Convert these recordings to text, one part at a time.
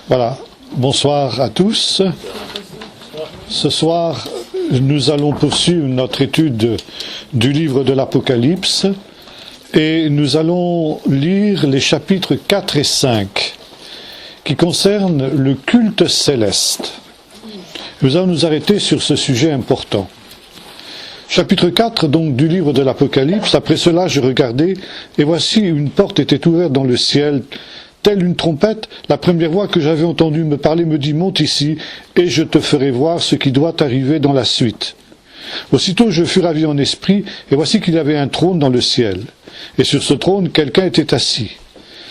Voilà, bonsoir à tous. Ce soir, nous allons poursuivre notre étude du livre de l'Apocalypse et nous allons lire les chapitres 4 et 5 qui concernent le culte céleste. Nous allons nous arrêter sur ce sujet important. Chapitre 4 donc du livre de l'Apocalypse. Après cela, je regardais et voici une porte était ouverte dans le ciel. Telle une trompette, la première voix que j'avais entendue me parler me dit « Monte ici, et je te ferai voir ce qui doit arriver dans la suite. » Aussitôt je fus ravi en esprit, et voici qu'il y avait un trône dans le ciel. Et sur ce trône, quelqu'un était assis.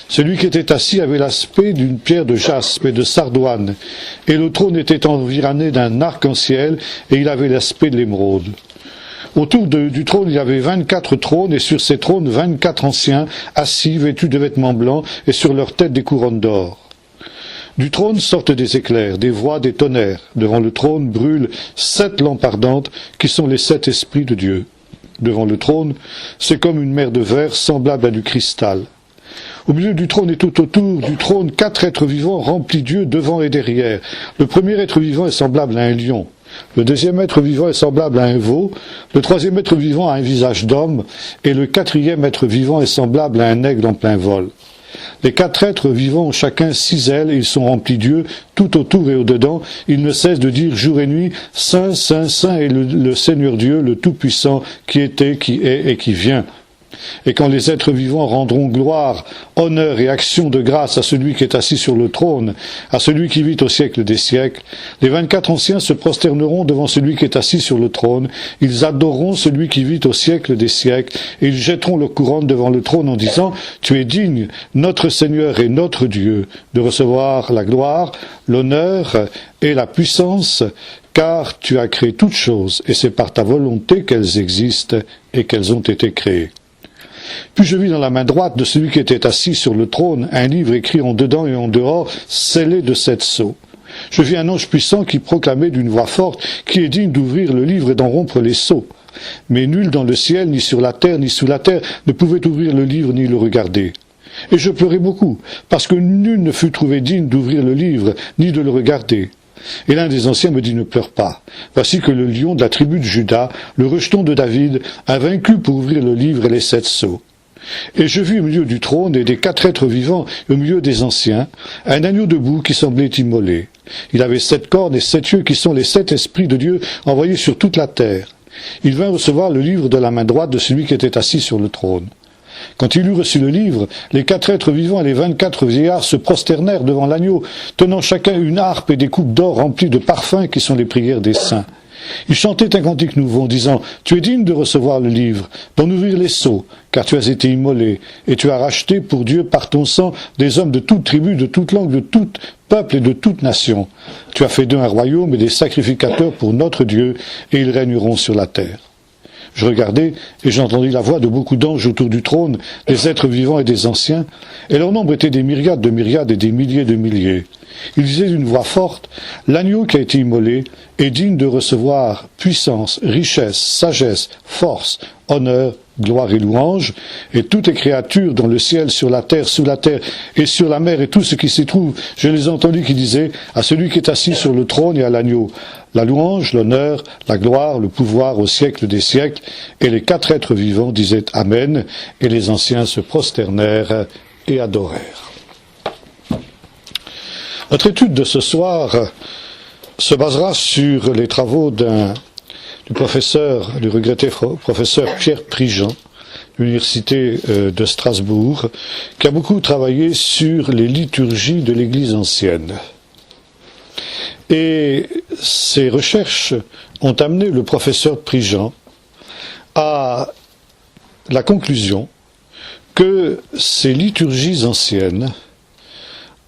Celui qui était assis avait l'aspect d'une pierre de jaspe et de sardoine, et le trône était environné d'un arc-en-ciel, et il avait l'aspect de l'émeraude. Autour du trône, il y avait 24 trônes, et sur ces trônes, 24 anciens, assis, vêtus de vêtements blancs, et sur leurs têtes des couronnes d'or. Du trône sortent des éclairs, des voix, des tonnerres. Devant le trône brûlent 7 lampes ardentes, qui sont les 7 esprits de Dieu. Devant le trône, c'est comme une mer de verre, semblable à du cristal. Au milieu du trône et tout autour du trône, 4 êtres vivants remplis d'yeux devant et derrière. Le premier être vivant est semblable à un lion. Le deuxième être vivant est semblable à un veau, le troisième être vivant a un visage d'homme, et le quatrième être vivant est semblable à un aigle en plein vol. Les 4 êtres vivants ont chacun 6 ailes, et ils sont remplis d'yeux, tout autour et au-dedans. Ils ne cessent de dire jour et nuit, Saint, Saint, Saint est le Seigneur Dieu, le Tout-Puissant, qui était, qui est et qui vient. Et quand les êtres vivants rendront gloire, honneur et action de grâce à celui qui est assis sur le trône, à celui qui vit au siècle des siècles, les 24 anciens se prosterneront devant celui qui est assis sur le trône, ils adoreront celui qui vit au siècle des siècles, et ils jetteront leur couronne devant le trône en disant « Tu es digne, notre Seigneur et notre Dieu, de recevoir la gloire, l'honneur et la puissance, car tu as créé toutes choses, et c'est par ta volonté qu'elles existent et qu'elles ont été créées. » Puis je vis dans la main droite de celui qui était assis sur le trône un livre écrit en dedans et en dehors, scellé de 7 sceaux. Je vis un ange puissant qui proclamait d'une voix forte, qui est digne d'ouvrir le livre et d'en rompre les sceaux. Mais nul dans le ciel, ni sur la terre, ni sous la terre, ne pouvait ouvrir le livre ni le regarder. Et je pleurais beaucoup, parce que nul ne fut trouvé digne d'ouvrir le livre, ni de le regarder. Et l'un des anciens me dit « Ne pleure pas. Voici que le lion de la tribu de Juda, le rejeton de David, a vaincu pour ouvrir le livre et les 7 sceaux. » Et je vis au milieu du trône et des 4 êtres vivants, et au milieu des anciens, un agneau debout qui semblait immolé. Il avait 7 cornes et 7 yeux qui sont les 7 esprits de Dieu envoyés sur toute la terre. Il vint recevoir le livre de la main droite de celui qui était assis sur le trône. Quand il eut reçu le livre, les 4 êtres vivants et les 24 vieillards se prosternèrent devant l'agneau, tenant chacun une harpe et des coupes d'or remplies de parfums qui sont les prières des saints. Ils chantaient un cantique nouveau en disant « Tu es digne de recevoir le livre, d'en ouvrir les sceaux, car tu as été immolé, et tu as racheté pour Dieu par ton sang des hommes de toute tribu, de toute langue, de tout peuple et de toute nation. Tu as fait d'eux un royaume et des sacrificateurs pour notre Dieu, et ils régneront sur la terre. » Je regardai, et j'entendis la voix de beaucoup d'anges autour du trône, des êtres vivants et des anciens, et leur nombre était des myriades de myriades et des milliers de milliers. Ils disaient d'une voix forte, « L'agneau qui a été immolé est digne de recevoir puissance, richesse, sagesse, force, honneur, gloire et louange, et toutes les créatures dans le ciel, sur la terre, sous la terre, et sur la mer, et tout ce qui s'y trouve, je les entendis qui disaient, à celui qui est assis sur le trône et à l'agneau, la louange, l'honneur, la gloire, le pouvoir au siècle des siècles, et les 4 êtres vivants disaient Amen, et les anciens se prosternèrent et adorèrent. Notre étude de ce soir se basera sur les travaux du regretté professeur Pierre Prigent, de l'Université de Strasbourg, qui a beaucoup travaillé sur les liturgies de l'Église ancienne. Et ces recherches ont amené le professeur Prigent à la conclusion que ces liturgies anciennes,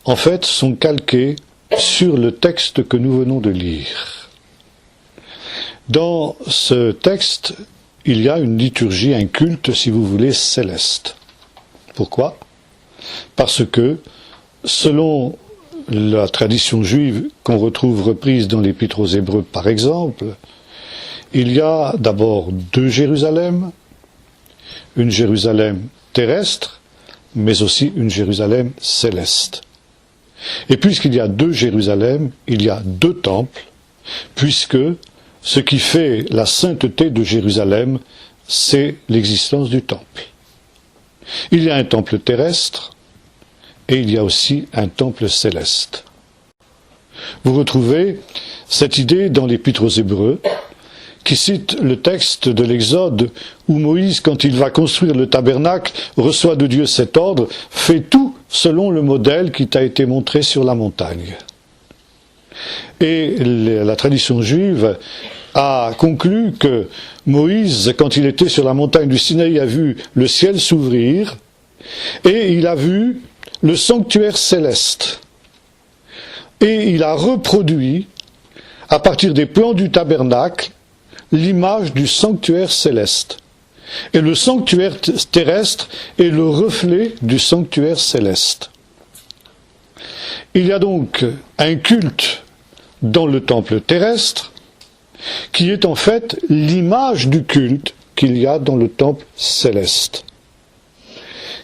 en fait, sont calquées sur le texte que nous venons de lire. Dans ce texte, il y a une liturgie, un culte, si vous voulez, céleste. Pourquoi ? Parce que, selon la tradition juive qu'on retrouve reprise dans l'Épître aux Hébreux, par exemple, il y a d'abord 2 Jérusalem, une Jérusalem terrestre, mais aussi une Jérusalem céleste. Et puisqu'il y a 2 Jérusalem, il y a 2 temples, puisque ce qui fait la sainteté de Jérusalem, c'est l'existence du temple. Il y a un temple terrestre et il y a aussi un temple céleste. Vous retrouvez cette idée dans l'Épître aux Hébreux, qui cite le texte de l'Exode où Moïse, quand il va construire le tabernacle, reçoit de Dieu cet ordre, « Fais tout selon le modèle qui t'a été montré sur la montagne ». Et la tradition juive a conclu que Moïse, quand il était sur la montagne du Sinaï, a vu le ciel s'ouvrir et il a vu le sanctuaire céleste. Et il a reproduit, à partir des plans du tabernacle, l'image du sanctuaire céleste. Et le sanctuaire terrestre est le reflet du sanctuaire céleste. Il y a donc un culte dans le temple terrestre qui est en fait l'image du culte qu'il y a dans le temple céleste.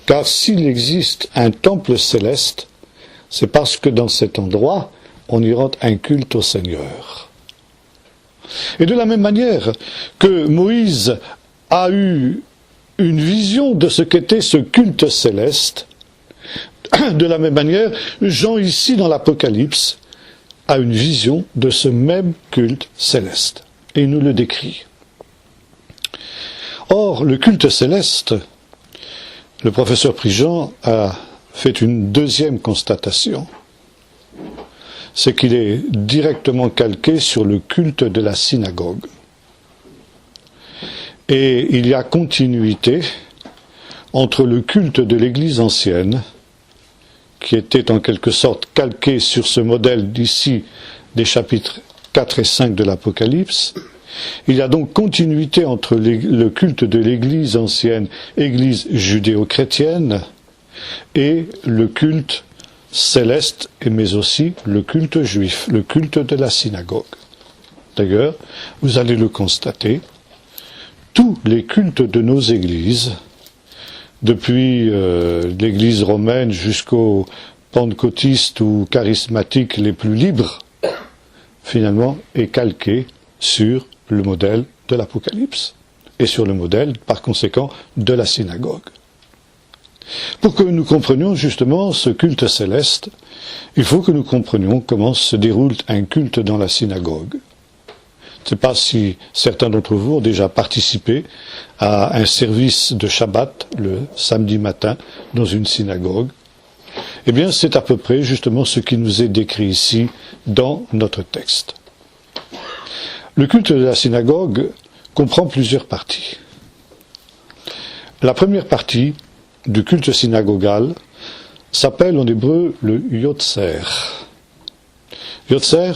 Car s'il existe un temple céleste, c'est parce que dans cet endroit, on y rend un culte au Seigneur. Et de la même manière que Moïse a eu une vision de ce qu'était ce culte céleste, de la même manière, Jean ici dans l'Apocalypse a une vision de ce même culte céleste. Et il nous le décrit. Or, le culte céleste, le professeur Prigent a fait une deuxième constatation, c'est qu'il est directement calqué sur le culte de la synagogue. Et il y a continuité entre le culte de l'Église ancienne, qui était en quelque sorte calqué sur ce modèle d'ici des chapitres 4 et 5 de l'Apocalypse. Il y a donc continuité entre le culte de l'Église ancienne, Église judéo-chrétienne, et le culte céleste, mais aussi le culte juif, le culte de la synagogue. D'ailleurs, vous allez le constater, tous les cultes de nos églises, depuis l'église romaine jusqu'aux pentecôtistes ou charismatiques les plus libres, finalement, est calqué sur le modèle de l'Apocalypse et sur le modèle, par conséquent, de la synagogue. Pour que nous comprenions justement ce culte céleste, il faut que nous comprenions comment se déroule un culte dans la synagogue. Je ne sais pas si certains d'entre vous ont déjà participé à un service de Shabbat le samedi matin dans une synagogue. Eh bien, c'est à peu près justement ce qui nous est décrit ici dans notre texte. Le culte de la synagogue comprend plusieurs parties. La première partie du culte synagogal s'appelle en hébreu le Yotzer. Yotzer,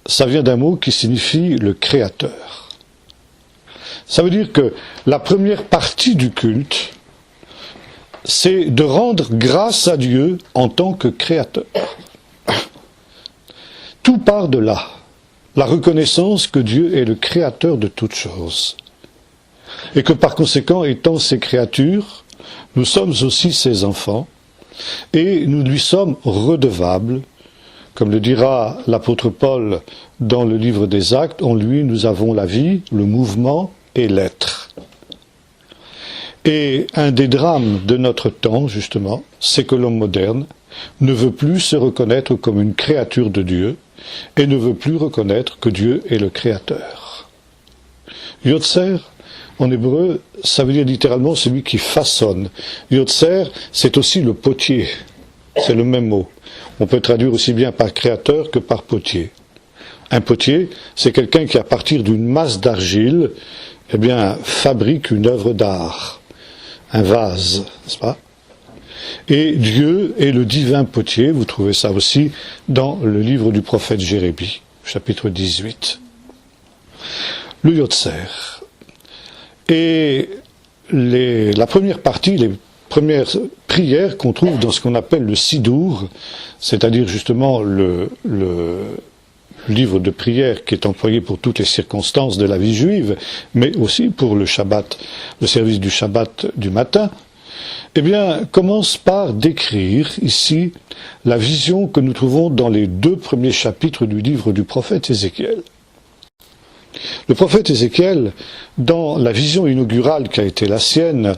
ça vient d'un mot qui signifie le créateur. Ça veut dire que la première partie du culte, c'est de rendre grâce à Dieu en tant que créateur. Tout part de là, la reconnaissance que Dieu est le créateur de toutes choses. Et que par conséquent, étant ses créatures, nous sommes aussi ses enfants, et nous lui sommes redevables. Comme le dira l'apôtre Paul dans le livre des Actes, en lui nous avons la vie, le mouvement et l'être. Et un des drames de notre temps, justement, c'est que l'homme moderne ne veut plus se reconnaître comme une créature de Dieu et ne veut plus reconnaître que Dieu est le créateur. Yotzer, en hébreu, ça veut dire littéralement celui qui façonne. Yotzer, c'est aussi le potier. C'est le même mot. On peut traduire aussi bien par créateur que par potier. Un potier, c'est quelqu'un qui, à partir d'une masse d'argile, eh bien, fabrique une œuvre d'art, un vase, n'est-ce pas? Et Dieu est le divin potier, vous trouvez ça aussi dans le livre du prophète Jérémie, chapitre 18. Le Yotzer. Et la première partie, les premières prières qu'on trouve dans ce qu'on appelle le Sidour, c'est-à-dire justement le livre de prière qui est employé pour toutes les circonstances de la vie juive, mais aussi pour le Shabbat, le service du Shabbat du matin, eh bien, commence par décrire ici la vision que nous trouvons dans les 2 premiers chapitres du livre du prophète Ézéchiel. Le prophète Ézéchiel, dans la vision inaugurale qui a été la sienne,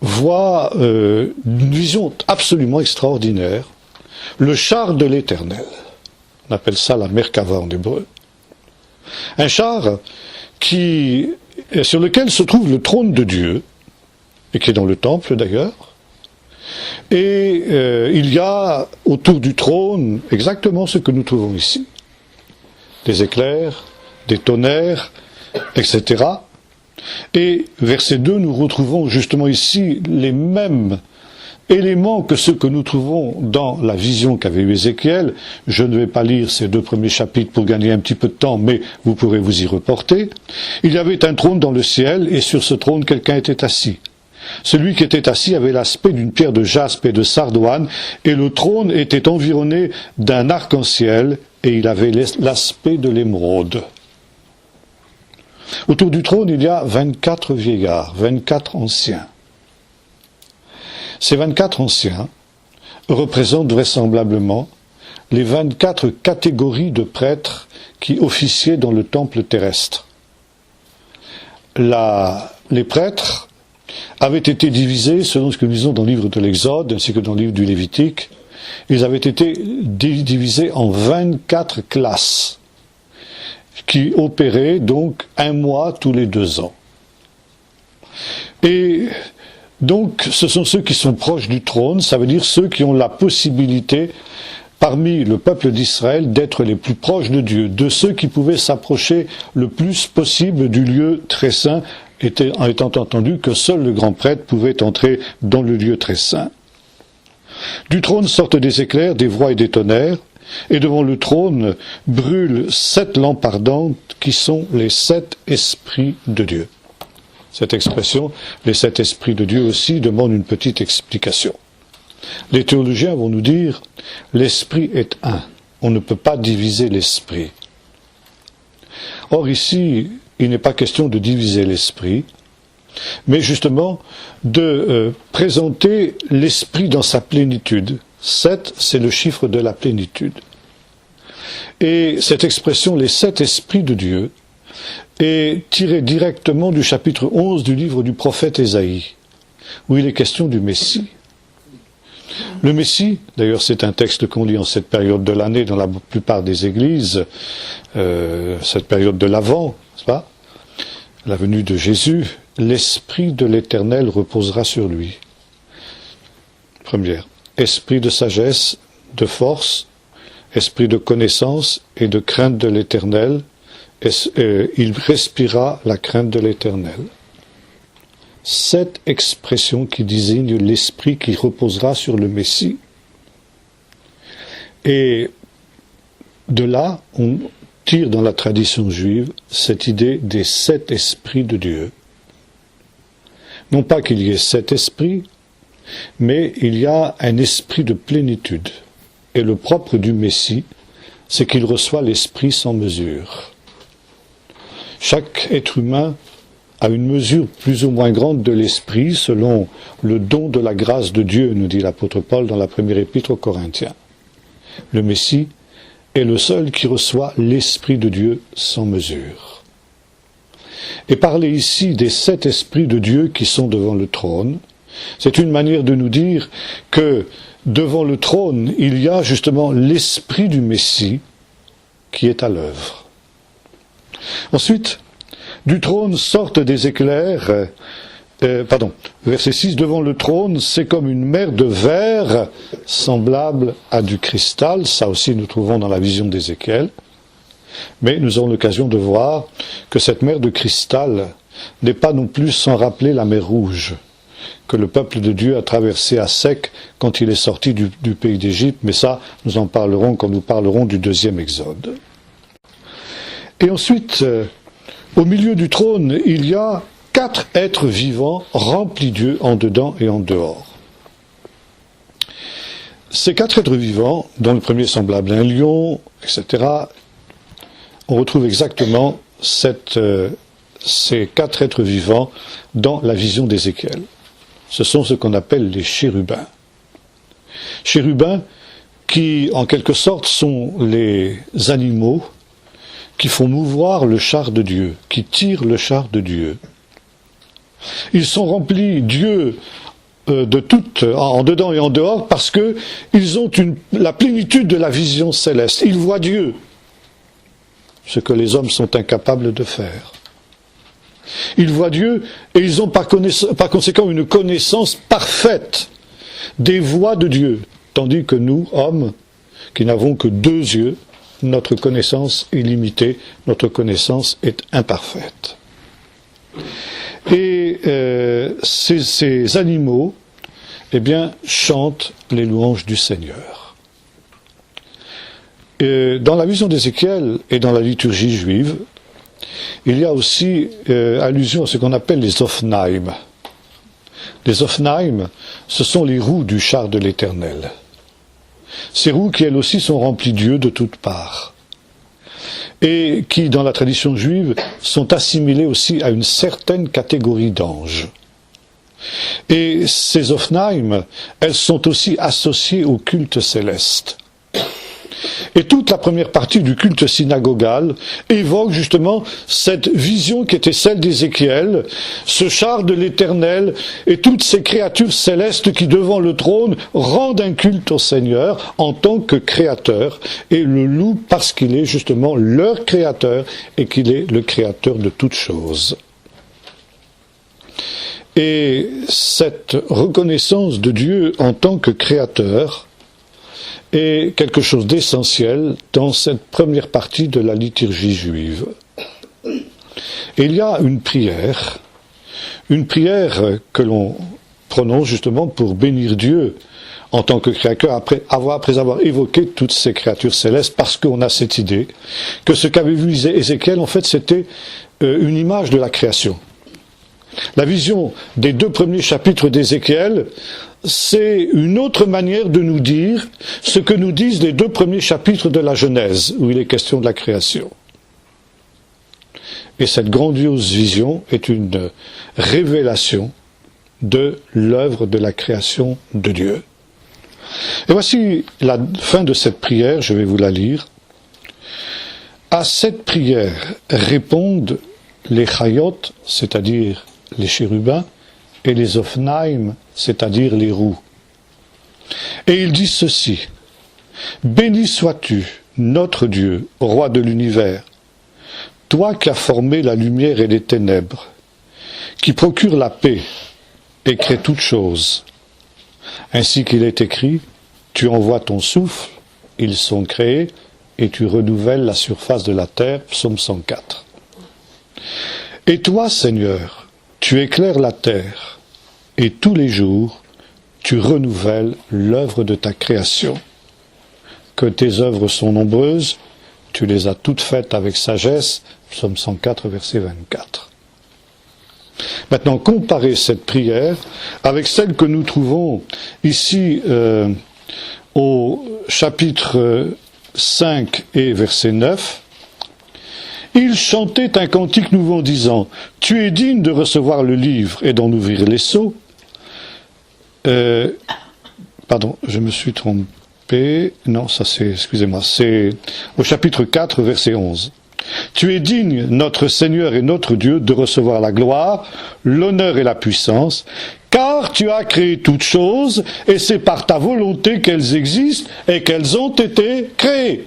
voit une vision absolument extraordinaire, le char de l'Éternel. On appelle ça la Merkava en hébreu. Un char sur lequel se trouve le trône de Dieu, et qui est dans le temple d'ailleurs. Et il y a autour du trône exactement ce que nous trouvons ici. Des éclairs, des tonnerres, etc. Et verset 2, nous retrouvons justement ici les mêmes éléments que ceux que nous trouvons dans la vision qu'avait eu Ézéchiel. Je ne vais pas lire ces 2 premiers chapitres pour gagner un petit peu de temps, mais vous pourrez vous y reporter. Il y avait un trône dans le ciel, et sur ce trône, quelqu'un était assis. Celui qui était assis avait l'aspect d'une pierre de jaspe et de sardoine, et le trône était environné d'un arc-en-ciel, et il avait l'aspect de l'émeraude. Autour du trône, il y a 24 vieillards, 24 anciens. Ces 24 anciens représentent vraisemblablement les 24 catégories de prêtres qui officiaient dans le temple terrestre. Les prêtres avaient été divisés, selon ce que nous lisons dans le livre de l'Exode, ainsi que dans le livre du Lévitique, ils avaient été divisés en 24 classes, qui opéraient donc 1 mois tous les 2 ans. Et donc, ce sont ceux qui sont proches du trône, ça veut dire ceux qui ont la possibilité, parmi le peuple d'Israël, d'être les plus proches de Dieu, de ceux qui pouvaient s'approcher le plus possible du lieu très saint, en étant entendu que seul le grand prêtre pouvait entrer dans le lieu très saint. Du trône sortent des éclairs, des voix et des tonnerres, et devant le trône brûlent 7 lampes ardentes qui sont les 7 esprits de Dieu. Cette expression, les 7 esprits de Dieu aussi, demande une petite explication. Les théologiens vont nous dire, l'esprit est un. On ne peut pas diviser l'esprit. Or ici, il n'est pas question de diviser l'esprit, mais justement de présenter l'esprit dans sa plénitude. 7, c'est le chiffre de la plénitude. Et cette expression, les 7 esprits de Dieu, est tirée directement du chapitre 11 du livre du prophète Ésaïe, où il est question du Messie. Le Messie, d'ailleurs c'est un texte qu'on lit en cette période de l'année dans la plupart des églises, cette période de l'Avent, n'est-ce pas ? La venue de Jésus, l'Esprit de l'Éternel reposera sur lui. Première, esprit de sagesse, de force, esprit de connaissance et de crainte de l'Éternel, il respira la crainte de l'Éternel. 7 expressions qui désignent l'esprit qui reposera sur le Messie. Et de là, on tire dans la tradition juive cette idée des 7 esprits de Dieu. Non pas qu'il y ait 7 esprits, mais il y a un esprit de plénitude. Et le propre du Messie, c'est qu'il reçoit l'esprit sans mesure. Chaque être humain a une mesure plus ou moins grande de l'esprit selon le don de la grâce de Dieu, nous dit l'apôtre Paul dans la première épître aux Corinthiens. Le Messie est le seul qui reçoit l'esprit de Dieu sans mesure. Et parler ici des 7 esprits de Dieu qui sont devant le trône, c'est une manière de nous dire que devant le trône, il y a justement l'esprit du Messie qui est à l'œuvre. Ensuite, du trône sortent des éclairs, verset 6, devant le trône, c'est comme une mer de verre semblable à du cristal, ça aussi nous trouvons dans la vision d'Ézéchiel, mais nous avons l'occasion de voir que cette mer de cristal n'est pas non plus sans rappeler la mer Rouge, que le peuple de Dieu a traversé à sec quand il est sorti du pays d'Égypte, mais ça, nous en parlerons quand nous parlerons du 2e Exode. Et ensuite, au milieu du trône, il y a 4 êtres vivants remplis Dieu en dedans et en dehors. Ces 4 êtres vivants, dont le premier semblable à un lion, etc., on retrouve exactement ces 4 êtres vivants dans la vision d'Ézéchiel. ce sont ce qu'on appelle les chérubins. Chérubins qui, en quelque sorte, sont les animaux qui font mouvoir le char de Dieu, qui tirent le char de Dieu. Ils sont remplis, Dieu, de tout, en dedans et en dehors, parce que ils ont la plénitude de la vision céleste. Ils voient Dieu, ce que les hommes sont incapables de faire. Ils voient Dieu et ils ont par conséquent une connaissance parfaite des voies de Dieu, tandis que nous, hommes, qui n'avons que 2 yeux, notre connaissance est limitée, notre connaissance est imparfaite. Et ces animaux, eh bien, chantent les louanges du Seigneur. Et dans la vision d'Ézéchiel et dans la liturgie juive, il y a aussi allusion à ce qu'on appelle les Ophnaïm. Les Ophnaïm, ce sont les roues du char de l'Éternel. Ces roues qui, elles aussi, sont remplies d'yeux de toutes parts. Et qui, dans la tradition juive, sont assimilées aussi à une certaine catégorie d'anges. Et ces Ophnaïm, elles sont aussi associées au culte céleste. Et toute la première partie du culte synagogal évoque justement cette vision qui était celle d'Ézéchiel, ce char de l'Éternel et toutes ces créatures célestes qui devant le trône rendent un culte au Seigneur en tant que créateur et le louent parce qu'il est justement leur créateur et qu'il est le créateur de toutes choses. Et cette reconnaissance de Dieu en tant que créateur est quelque chose d'essentiel dans cette première partie de la liturgie juive. Et il y a une prière que l'on prononce justement pour bénir Dieu en tant que créateur après avoir évoqué toutes ces créatures célestes, parce qu'on a cette idée que ce qu'avait vu Ézéchiel, en fait, c'était une image de la création. La vision des 2 premiers chapitres d'Ézéchiel, c'est une autre manière de nous dire ce que nous disent les 2 premiers chapitres de la Genèse, où il est question de la création. Et cette grandiose vision est une révélation de l'œuvre de la création de Dieu. Et voici la fin de cette prière, je vais vous la lire. À cette prière répondent les chayot, c'est-à-dire les chérubins, et les ophnaïm, c'est-à-dire les roues. Et ils disent ceci: béni sois-tu, notre Dieu, roi de l'univers, toi qui as formé la lumière et les ténèbres, qui procure la paix et crée toutes choses. Ainsi qu'il est écrit, tu envoies ton souffle, ils sont créés, et tu renouvelles la surface de la terre. Psaume 104. Et toi, Seigneur, tu éclaires la terre, et tous les jours, tu renouvelles l'œuvre de ta création. Que tes œuvres sont nombreuses, tu les as toutes faites avec sagesse. Psaume 104, verset 24. Maintenant, comparez cette prière avec celle que nous trouvons ici au chapitre 5 et verset 9. Il chantait un cantique nouveau en disant: tu es digne de recevoir le livre et d'en ouvrir les sceaux. Pardon, je me suis trompé. Non, ça c'est, excusez-moi, c'est au chapitre 4, verset 11. Tu es digne, notre Seigneur et notre Dieu, de recevoir la gloire, l'honneur et la puissance, car tu as créé toutes choses, et c'est par ta volonté qu'elles existent et qu'elles ont été créées.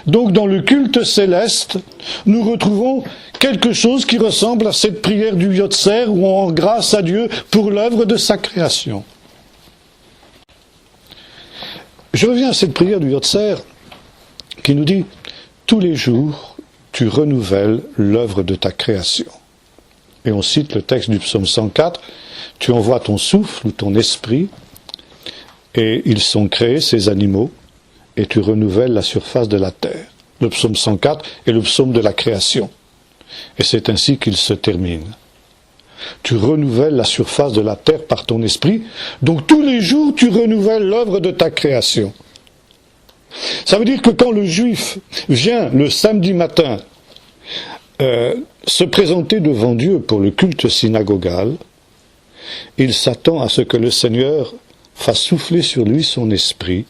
Donc dans le culte céleste, nous retrouvons quelque chose qui ressemble à cette prière du Yotzer, où on rend grâce à Dieu pour l'œuvre de sa création. Je reviens à cette prière du Yotzer qui nous dit: tous les jours, tu renouvelles l'œuvre de ta création. Et on cite le texte du psaume 104, tu envoies ton souffle ou ton esprit, et ils sont créés, ces animaux, et tu renouvelles la surface de la terre. Le psaume 104 est le psaume de la création. Et c'est ainsi qu'il se termine. Tu renouvelles la surface de la terre par ton esprit, donc tous les jours tu renouvelles l'œuvre de ta création. Ça veut dire que quand le juif vient le samedi matin se présenter devant Dieu pour le culte synagogal, il s'attend à ce que le Seigneur fasse souffler sur lui son esprit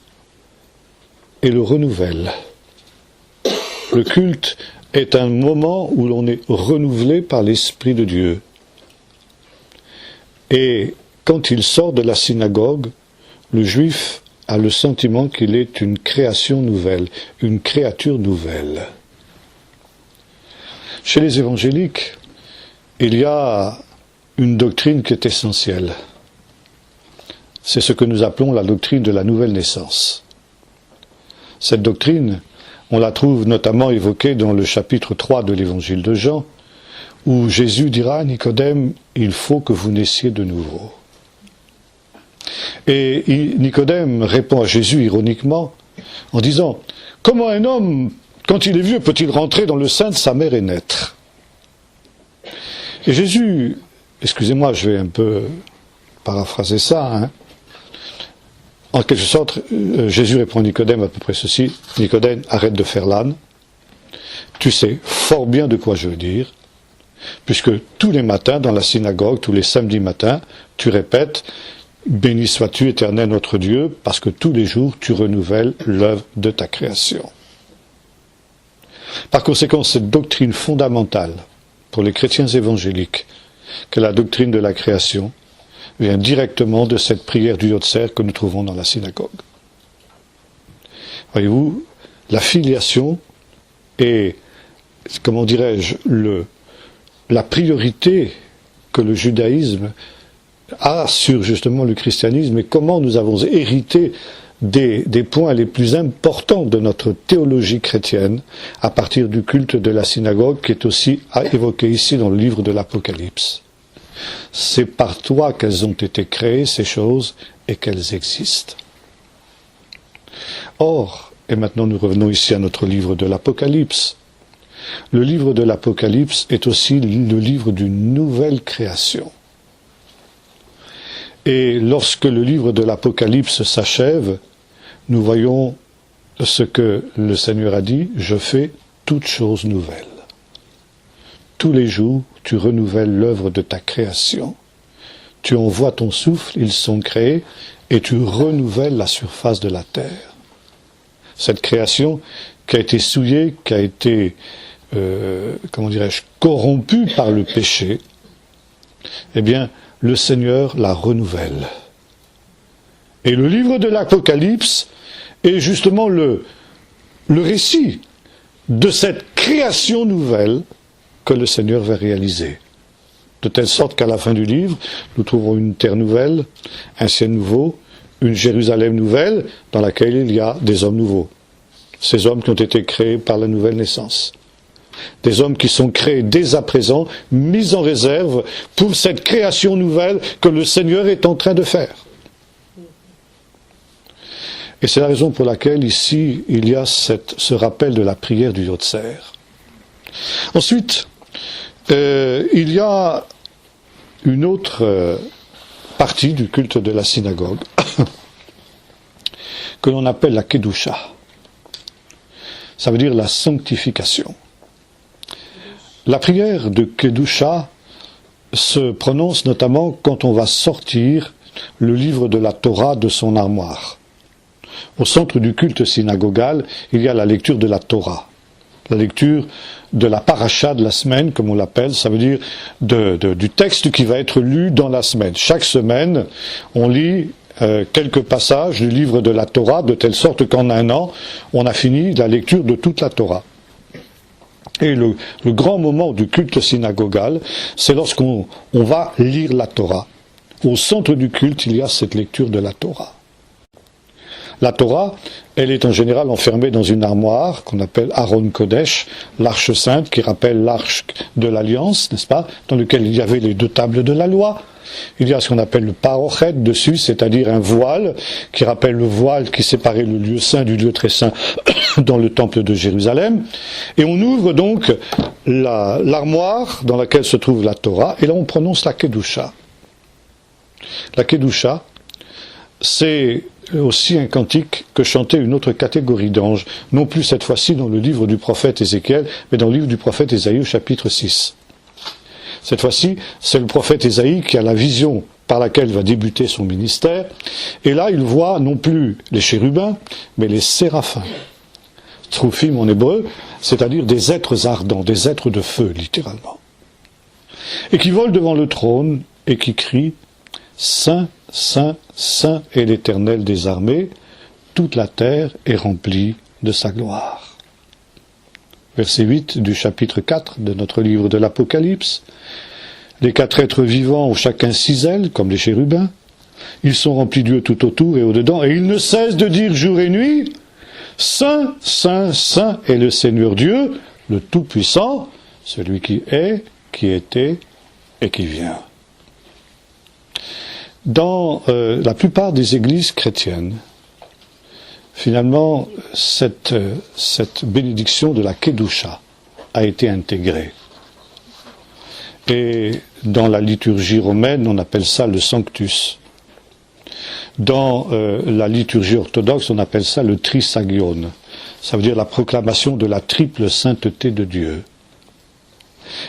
et le renouvelle. Le culte est un moment où l'on est renouvelé par l'Esprit de Dieu. Et quand il sort de la synagogue, le juif a le sentiment qu'il est une création nouvelle, une créature nouvelle. Chez les évangéliques, il y a une doctrine qui est essentielle. C'est ce que nous appelons la doctrine de la nouvelle naissance. Cette doctrine, on la trouve notamment évoquée dans le chapitre 3 de l'évangile de Jean, où Jésus dira à Nicodème, « Il faut que vous naissiez de nouveau ». Et Nicodème répond à Jésus ironiquement en disant « Comment un homme, quand il est vieux, peut-il rentrer dans le sein de sa mère et naître ?» Et Jésus, excusez-moi, je vais un peu paraphraser ça, en quelque sorte, Jésus répond à Nicodème à peu près ceci, « Nicodème, arrête de faire l'âne, tu sais fort bien de quoi je veux dire, puisque tous les matins dans la synagogue, tous les samedis matins, tu répètes « Béni sois-tu, Éternel notre Dieu, parce que tous les jours tu renouvelles l'œuvre de ta création. » Par conséquent, cette doctrine fondamentale pour les chrétiens évangéliques, que la doctrine de la création, vient directement de cette prière du Yotzer que nous trouvons dans la synagogue. Voyez-vous, la filiation est, comment dirais-je, la priorité que le judaïsme a sur justement le christianisme et comment nous avons hérité des points les plus importants de notre théologie chrétienne à partir du culte de la synagogue qui est aussi évoqué ici dans le livre de l'Apocalypse. C'est par toi qu'elles ont été créées, ces choses, et qu'elles existent. Or, et maintenant nous revenons ici à notre livre de l'Apocalypse, le livre de l'Apocalypse est aussi le livre d'une nouvelle création. Et lorsque le livre de l'Apocalypse s'achève, nous voyons ce que le Seigneur a dit, « Je fais toutes choses nouvelles ». Tous les jours, tu renouvelles l'œuvre de ta création. Tu envoies ton souffle, ils sont créés, et tu renouvelles la surface de la terre. Cette création qui a été souillée, qui a été, corrompue par le péché, eh bien, le Seigneur la renouvelle. Et le livre de l'Apocalypse est justement le récit de cette création nouvelle que le Seigneur va réaliser. De telle sorte qu'à la fin du livre, nous trouverons une terre nouvelle, un ciel nouveau, une Jérusalem nouvelle, dans laquelle il y a des hommes nouveaux. Ces hommes qui ont été créés par la nouvelle naissance. Des hommes qui sont créés dès à présent, mis en réserve pour cette création nouvelle que le Seigneur est en train de faire. Et c'est la raison pour laquelle ici, il y a ce rappel de la prière du Yotzer. Ensuite, il y a une autre partie du culte de la synagogue que l'on appelle la Kedusha. Ça veut dire la sanctification. La prière de Kedusha se prononce notamment quand on va sortir le livre de la Torah de son armoire. Au centre du culte synagogal, il y a la lecture de la Torah. La lecture de la paracha de la semaine, comme on l'appelle, ça veut dire du texte qui va être lu dans la semaine. Chaque semaine, on lit quelques passages du livre de la Torah, de telle sorte qu'en un an, on a fini la lecture de toute la Torah. Et le grand moment du culte synagogal, c'est lorsqu'on va lire la Torah. Au centre du culte, il y a cette lecture de la Torah. La Torah, elle est en général enfermée dans une armoire qu'on appelle Aron Kodesh, l'arche sainte qui rappelle l'arche de l'Alliance, n'est-ce pas, dans lequel il y avait les deux tables de la loi. Il y a ce qu'on appelle le parochet dessus, c'est-à-dire un voile qui rappelle le voile qui séparait le lieu saint du lieu très saint dans le temple de Jérusalem. Et on ouvre donc l'armoire dans laquelle se trouve la Torah, et là on prononce la Kedusha. La Kedusha, c'est aussi un cantique que chantait une autre catégorie d'anges, non plus cette fois-ci dans le livre du prophète Ézéchiel, mais dans le livre du prophète Ésaïe, chapitre 6. Cette fois-ci, c'est le prophète Ésaïe qui a la vision par laquelle va débuter son ministère. Et là, il voit non plus les chérubins, mais les séraphins. Trophim en hébreu, c'est-à-dire des êtres ardents, des êtres de feu, littéralement. Et qui volent devant le trône et qui crient « Saint, Saint, Saint est l'Éternel des armées, toute la terre est remplie de sa gloire. » Verset 8 du chapitre 4 de notre livre de l'Apocalypse. Les 4 êtres vivants ont chacun 6 ailes, comme les chérubins. Ils sont remplis d'yeux tout autour et au-dedans, et ils ne cessent de dire jour et nuit, Saint, Saint, Saint est le Seigneur Dieu, le Tout-Puissant, celui qui est, qui était et qui vient. Dans la plupart des églises chrétiennes, finalement, cette bénédiction de la Kedusha a été intégrée. Et dans la liturgie romaine, on appelle ça le Sanctus. Dans la liturgie orthodoxe, on appelle ça le Trisagion. Ça veut dire la proclamation de la triple sainteté de Dieu.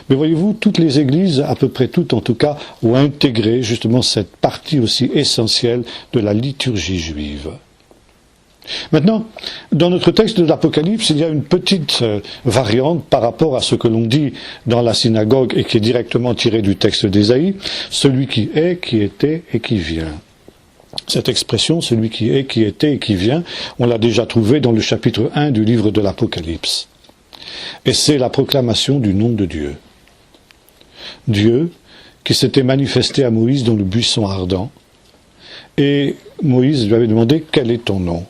Mais voyez-vous, toutes les églises, à peu près toutes en tout cas, ont intégré justement cette partie aussi essentielle de la liturgie juive. Maintenant, dans notre texte de l'Apocalypse, il y a une petite variante par rapport à ce que l'on dit dans la synagogue et qui est directement tiré du texte d'Ésaïe, celui qui est, qui était et qui vient. Cette expression, celui qui est, qui était et qui vient, on l'a déjà trouvée dans le chapitre 1 du livre de l'Apocalypse. Et c'est la proclamation du nom de Dieu. Dieu qui s'était manifesté à Moïse dans le buisson ardent. Et Moïse lui avait demandé « Quel est ton nom ?»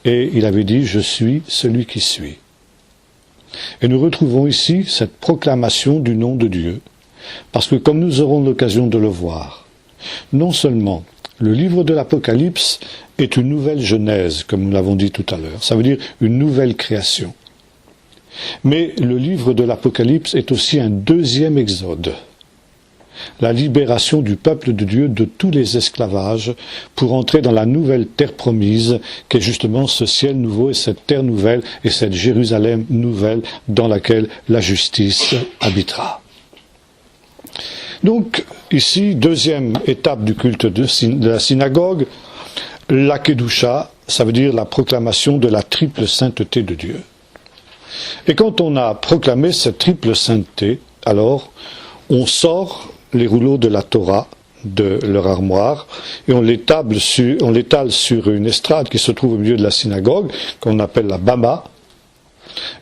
Et il avait dit « Je suis celui qui suis ». Et nous retrouvons ici cette proclamation du nom de Dieu. Parce que comme nous aurons l'occasion de le voir, non seulement le livre de l'Apocalypse est une nouvelle genèse, comme nous l'avons dit tout à l'heure, ça veut dire une nouvelle création. Mais le livre de l'Apocalypse est aussi un deuxième exode. La libération du peuple de Dieu de tous les esclavages pour entrer dans la nouvelle terre promise, qui est justement ce ciel nouveau et cette terre nouvelle et cette Jérusalem nouvelle dans laquelle la justice habitera. Donc, ici, deuxième étape du culte de la synagogue, la Kedusha, ça veut dire la proclamation de la triple sainteté de Dieu. Et quand on a proclamé cette triple sainteté, alors on sort les rouleaux de la Torah de leur armoire et on l'étale sur une estrade qui se trouve au milieu de la synagogue, qu'on appelle la Bama.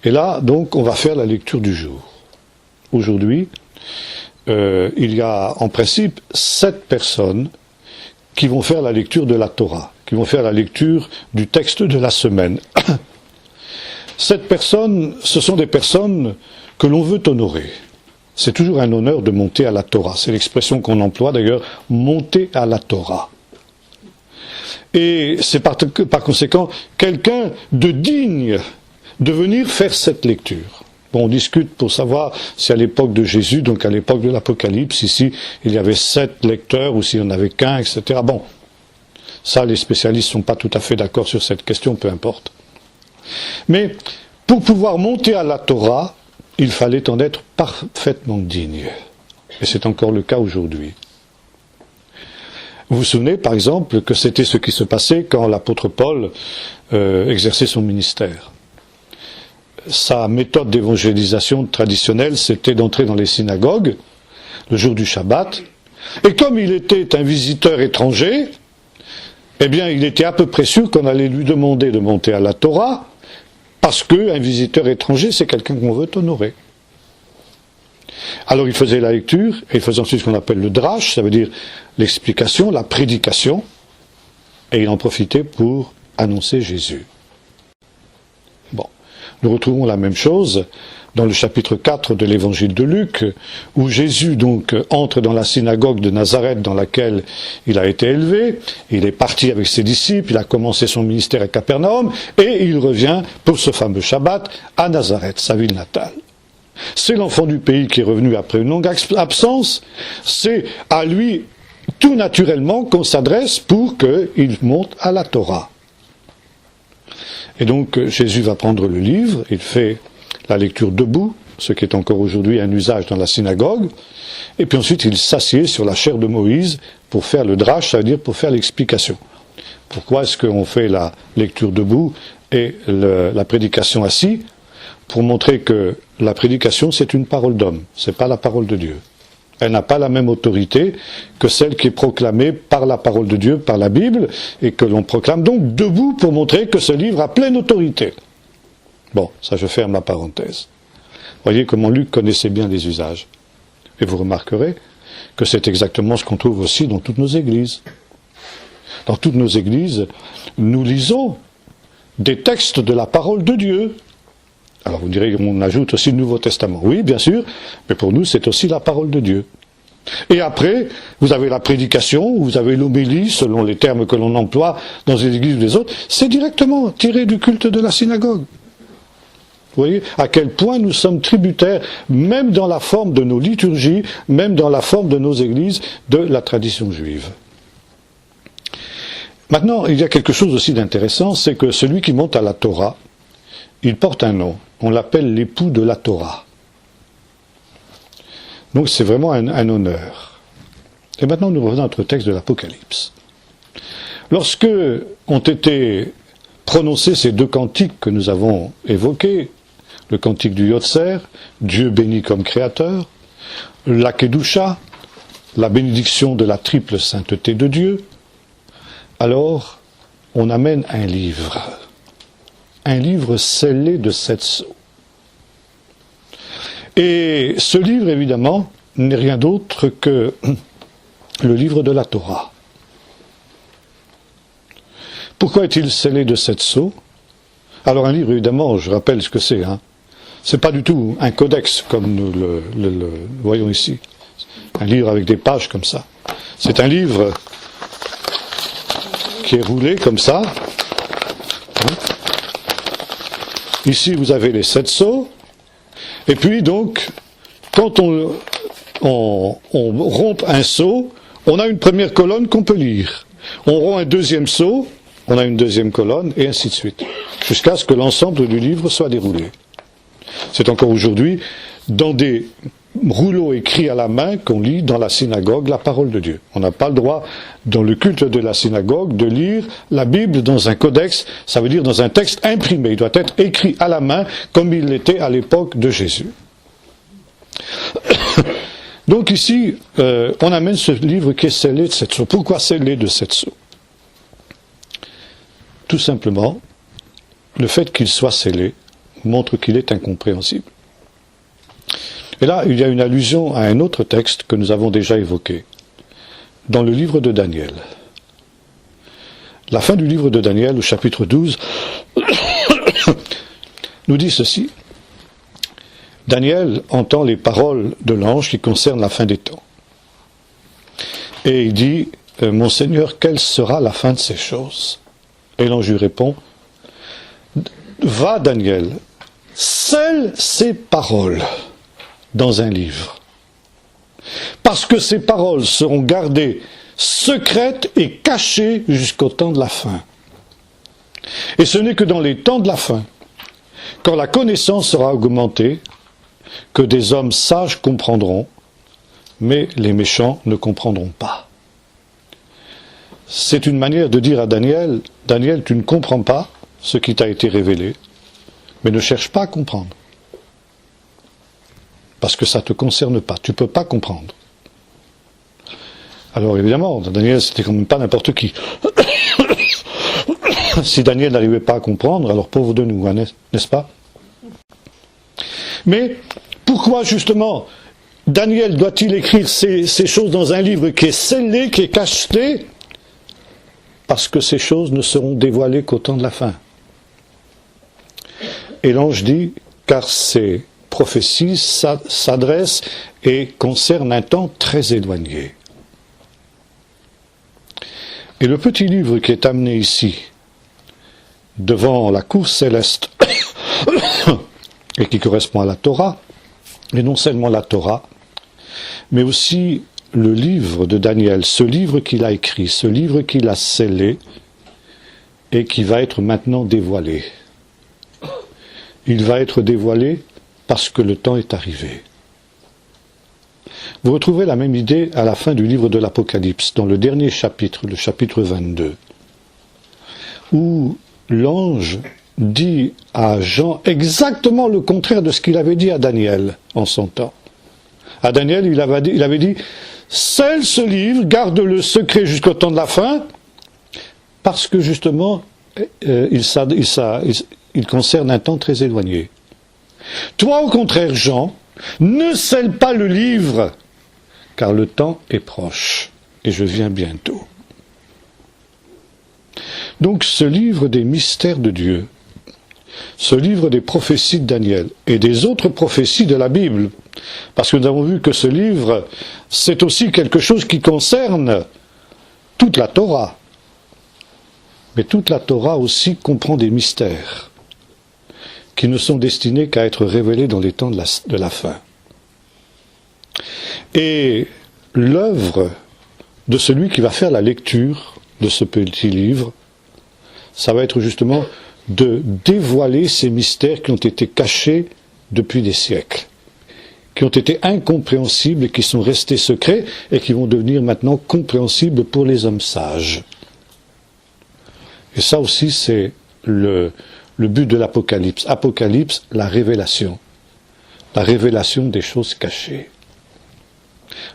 Et là, donc, on va faire la lecture du jour. Aujourd'hui, il y a en principe 7 personnes qui vont faire la lecture de la Torah, qui vont faire la lecture du texte de la semaine. 7 personnes, ce sont des personnes que l'on veut honorer. C'est toujours un honneur de monter à la Torah. C'est l'expression qu'on emploie d'ailleurs, monter à la Torah. Et c'est par conséquent quelqu'un de digne de venir faire cette lecture. Bon, on discute pour savoir si à l'époque de Jésus, donc à l'époque de l'Apocalypse, ici, il y avait 7 lecteurs ou s'il n'y en avait qu'un, etc. Bon, ça, les spécialistes ne sont pas tout à fait d'accord sur cette question, peu importe. Mais pour pouvoir monter à la Torah, il fallait en être parfaitement digne. Et c'est encore le cas aujourd'hui. Vous vous souvenez, par exemple, que c'était ce qui se passait quand l'apôtre Paul exerçait son ministère. Sa méthode d'évangélisation traditionnelle, c'était d'entrer dans les synagogues le jour du Shabbat. Et comme il était un visiteur étranger, eh bien, il était à peu près sûr qu'on allait lui demander de monter à la Torah, parce qu'un visiteur étranger, c'est quelqu'un qu'on veut honorer. Alors il faisait la lecture, et il faisait ensuite ce qu'on appelle le drash, ça veut dire l'explication, la prédication, et il en profitait pour annoncer Jésus. Bon, nous retrouvons la même chose dans le chapitre 4 de l'évangile de Luc, où Jésus donc entre dans la synagogue de Nazareth dans laquelle il a été élevé, il est parti avec ses disciples, il a commencé son ministère à Capernaum, et il revient pour ce fameux Shabbat à Nazareth, sa ville natale. C'est l'enfant du pays qui est revenu après une longue absence, c'est à lui tout naturellement qu'on s'adresse pour qu'il monte à la Torah. Et donc Jésus va prendre le livre, il fait la lecture debout, ce qui est encore aujourd'hui un usage dans la synagogue, et puis ensuite il s'assied sur la chair de Moïse pour faire le drash, ça veut dire pour faire l'explication. Pourquoi est-ce qu'on fait la lecture debout et la prédication assis? Pour montrer que la prédication c'est une parole d'homme, c'est pas la parole de Dieu. Elle n'a pas la même autorité que celle qui est proclamée par la parole de Dieu, par la Bible, et que l'on proclame donc debout pour montrer que ce livre a pleine autorité. Bon, ça je ferme la parenthèse. Voyez comment Luc connaissait bien les usages. Et vous remarquerez que c'est exactement ce qu'on trouve aussi dans toutes nos églises. Dans toutes nos églises, nous lisons des textes de la parole de Dieu. Alors vous direz qu'on ajoute aussi le Nouveau Testament. Oui, bien sûr, mais pour nous c'est aussi la parole de Dieu. Et après, vous avez la prédication, vous avez l'homélie, selon les termes que l'on emploie dans les églises ou les autres, c'est directement tiré du culte de la synagogue. Vous voyez à quel point nous sommes tributaires, même dans la forme de nos liturgies, même dans la forme de nos églises, de la tradition juive. Maintenant, il y a quelque chose aussi d'intéressant, c'est que celui qui monte à la Torah, il porte un nom. On l'appelle l'époux de la Torah. Donc c'est vraiment un honneur. Et maintenant nous revenons à notre texte de l'Apocalypse. Lorsque ont été prononcés ces deux cantiques que nous avons évoqués, le cantique du Yotzer, Dieu béni comme créateur, la Kedusha, la bénédiction de la triple sainteté de Dieu, alors on amène un livre scellé de 7 sceaux. Et ce livre, évidemment, n'est rien d'autre que le livre de la Torah. Pourquoi est-il scellé de 7 sceaux? Alors un livre, évidemment, je rappelle ce que c'est. C'est pas du tout un codex comme nous le voyons ici. Un livre avec des pages comme ça. C'est un livre qui est roulé comme ça. Ici, vous avez les 7 sceaux. Et puis, donc, quand on rompt un sceau, on a une première colonne qu'on peut lire. On rompt un deuxième sceau, on a une deuxième colonne, et ainsi de suite. Jusqu'à ce que l'ensemble du livre soit déroulé. C'est encore aujourd'hui dans des rouleaux écrits à la main qu'on lit dans la synagogue la parole de Dieu. On n'a pas le droit, dans le culte de la synagogue, de lire la Bible dans un codex, ça veut dire dans un texte imprimé. Il doit être écrit à la main comme il l'était à l'époque de Jésus. Donc ici, on amène ce livre qui est scellé de 7 sceaux. Pourquoi scellé de 7 sceaux? Tout simplement, le fait qu'il soit scellé montre qu'il est incompréhensible. Et là, il y a une allusion à un autre texte que nous avons déjà évoqué, dans le livre de Daniel. La fin du livre de Daniel, au chapitre 12, nous dit ceci. Daniel entend les paroles de l'ange qui concernent la fin des temps. Et il dit, « Mon Seigneur, quelle sera la fin de ces choses ?» Et l'ange lui répond, « Va, Daniel, scelle ces paroles dans un livre, parce que ces paroles seront gardées secrètes et cachées jusqu'au temps de la fin. Et ce n'est que dans les temps de la fin, quand la connaissance sera augmentée, que des hommes sages comprendront, mais les méchants ne comprendront pas. » C'est une manière de dire à Daniel, « Daniel, tu ne comprends pas ce qui t'a été révélé, mais ne cherche pas à comprendre. Parce que ça ne te concerne pas, tu ne peux pas comprendre. » Alors évidemment, Daniel, c'était quand même pas n'importe qui. Si Daniel n'arrivait pas à comprendre, alors pauvre de nous, n'est-ce pas? Mais pourquoi justement Daniel doit-il écrire ces choses dans un livre qui est scellé, qui est cacheté? Parce que ces choses ne seront dévoilées qu'au temps de la fin. Et l'ange dit, car ces prophéties s'adressent et concernent un temps très éloigné. Et le petit livre qui est amené ici, devant la cour céleste, et qui correspond à la Torah, et non seulement la Torah, mais aussi le livre de Daniel, ce livre qu'il a écrit, ce livre qu'il a scellé, et qui va être maintenant dévoilé. Il va être dévoilé parce que le temps est arrivé. Vous retrouvez la même idée à la fin du livre de l'Apocalypse, dans le dernier chapitre, le chapitre 22, où l'ange dit à Jean exactement le contraire de ce qu'il avait dit à Daniel en son temps. À Daniel, il avait dit « Scelle ce livre, garde le secret jusqu'au temps de la fin », parce que justement, il concerne un temps très éloigné. Toi, au contraire, Jean, ne scelle pas le livre, car le temps est proche, et je viens bientôt. Donc ce livre des mystères de Dieu, ce livre des prophéties de Daniel et des autres prophéties de la Bible, parce que nous avons vu que ce livre, c'est aussi quelque chose qui concerne toute la Torah. Mais toute la Torah aussi comprend des mystères qui ne sont destinés qu'à être révélés dans les temps de la fin. Et l'œuvre de celui qui va faire la lecture de ce petit livre, ça va être justement de dévoiler ces mystères qui ont été cachés depuis des siècles, qui ont été incompréhensibles et qui sont restés secrets et qui vont devenir maintenant compréhensibles pour les hommes sages. Et ça aussi, c'est le but de l'Apocalypse. Apocalypse, la révélation des choses cachées.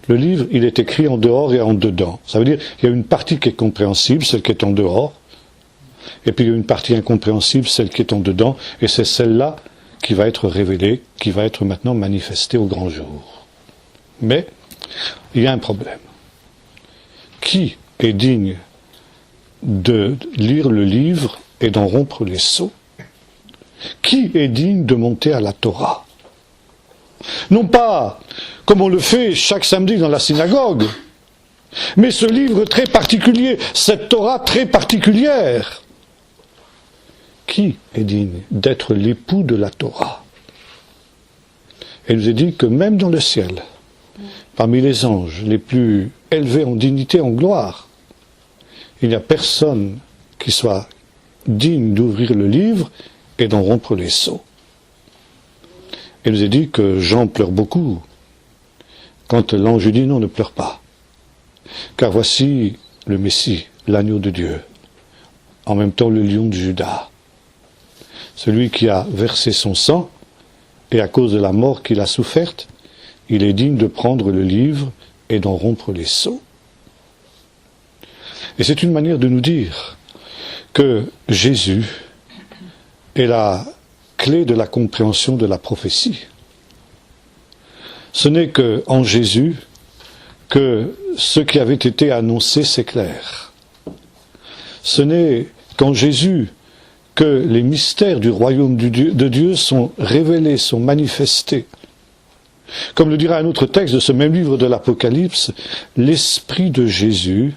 Le livre, il est écrit en dehors et en dedans. Ça veut dire qu'il y a une partie qui est compréhensible, celle qui est en dehors, et puis il y a une partie incompréhensible, celle qui est en dedans, et c'est celle-là qui va être révélée, qui va être maintenant manifestée au grand jour. Mais, il y a un problème. Qui est digne de lire le livre et d'en rompre les sceaux? Qui est digne de monter à la Torah? Non pas comme on le fait chaque samedi dans la synagogue, mais ce livre très particulier, cette Torah très particulière. Qui est digne d'être l'époux de la Torah? Et il nous est dit que même dans le ciel, parmi les anges les plus élevés en dignité, en gloire, il n'y a personne qui soit digne d'ouvrir le livre et d'en rompre les sceaux. Il nous est dit que Jean pleure beaucoup, quand l'ange lui dit non, ne pleure pas, car voici le Messie, l'agneau de Dieu, en même temps le lion de Juda, celui qui a versé son sang, et à cause de la mort qu'il a soufferte, il est digne de prendre le livre et d'en rompre les sceaux. Et c'est une manière de nous dire que Jésus est la clé de la compréhension de la prophétie. Ce n'est qu'en Jésus que ce qui avait été annoncé s'éclaire. Ce n'est qu'en Jésus que les mystères du royaume de Dieu sont révélés, sont manifestés. Comme le dira un autre texte de ce même livre de l'Apocalypse, l'Esprit de Jésus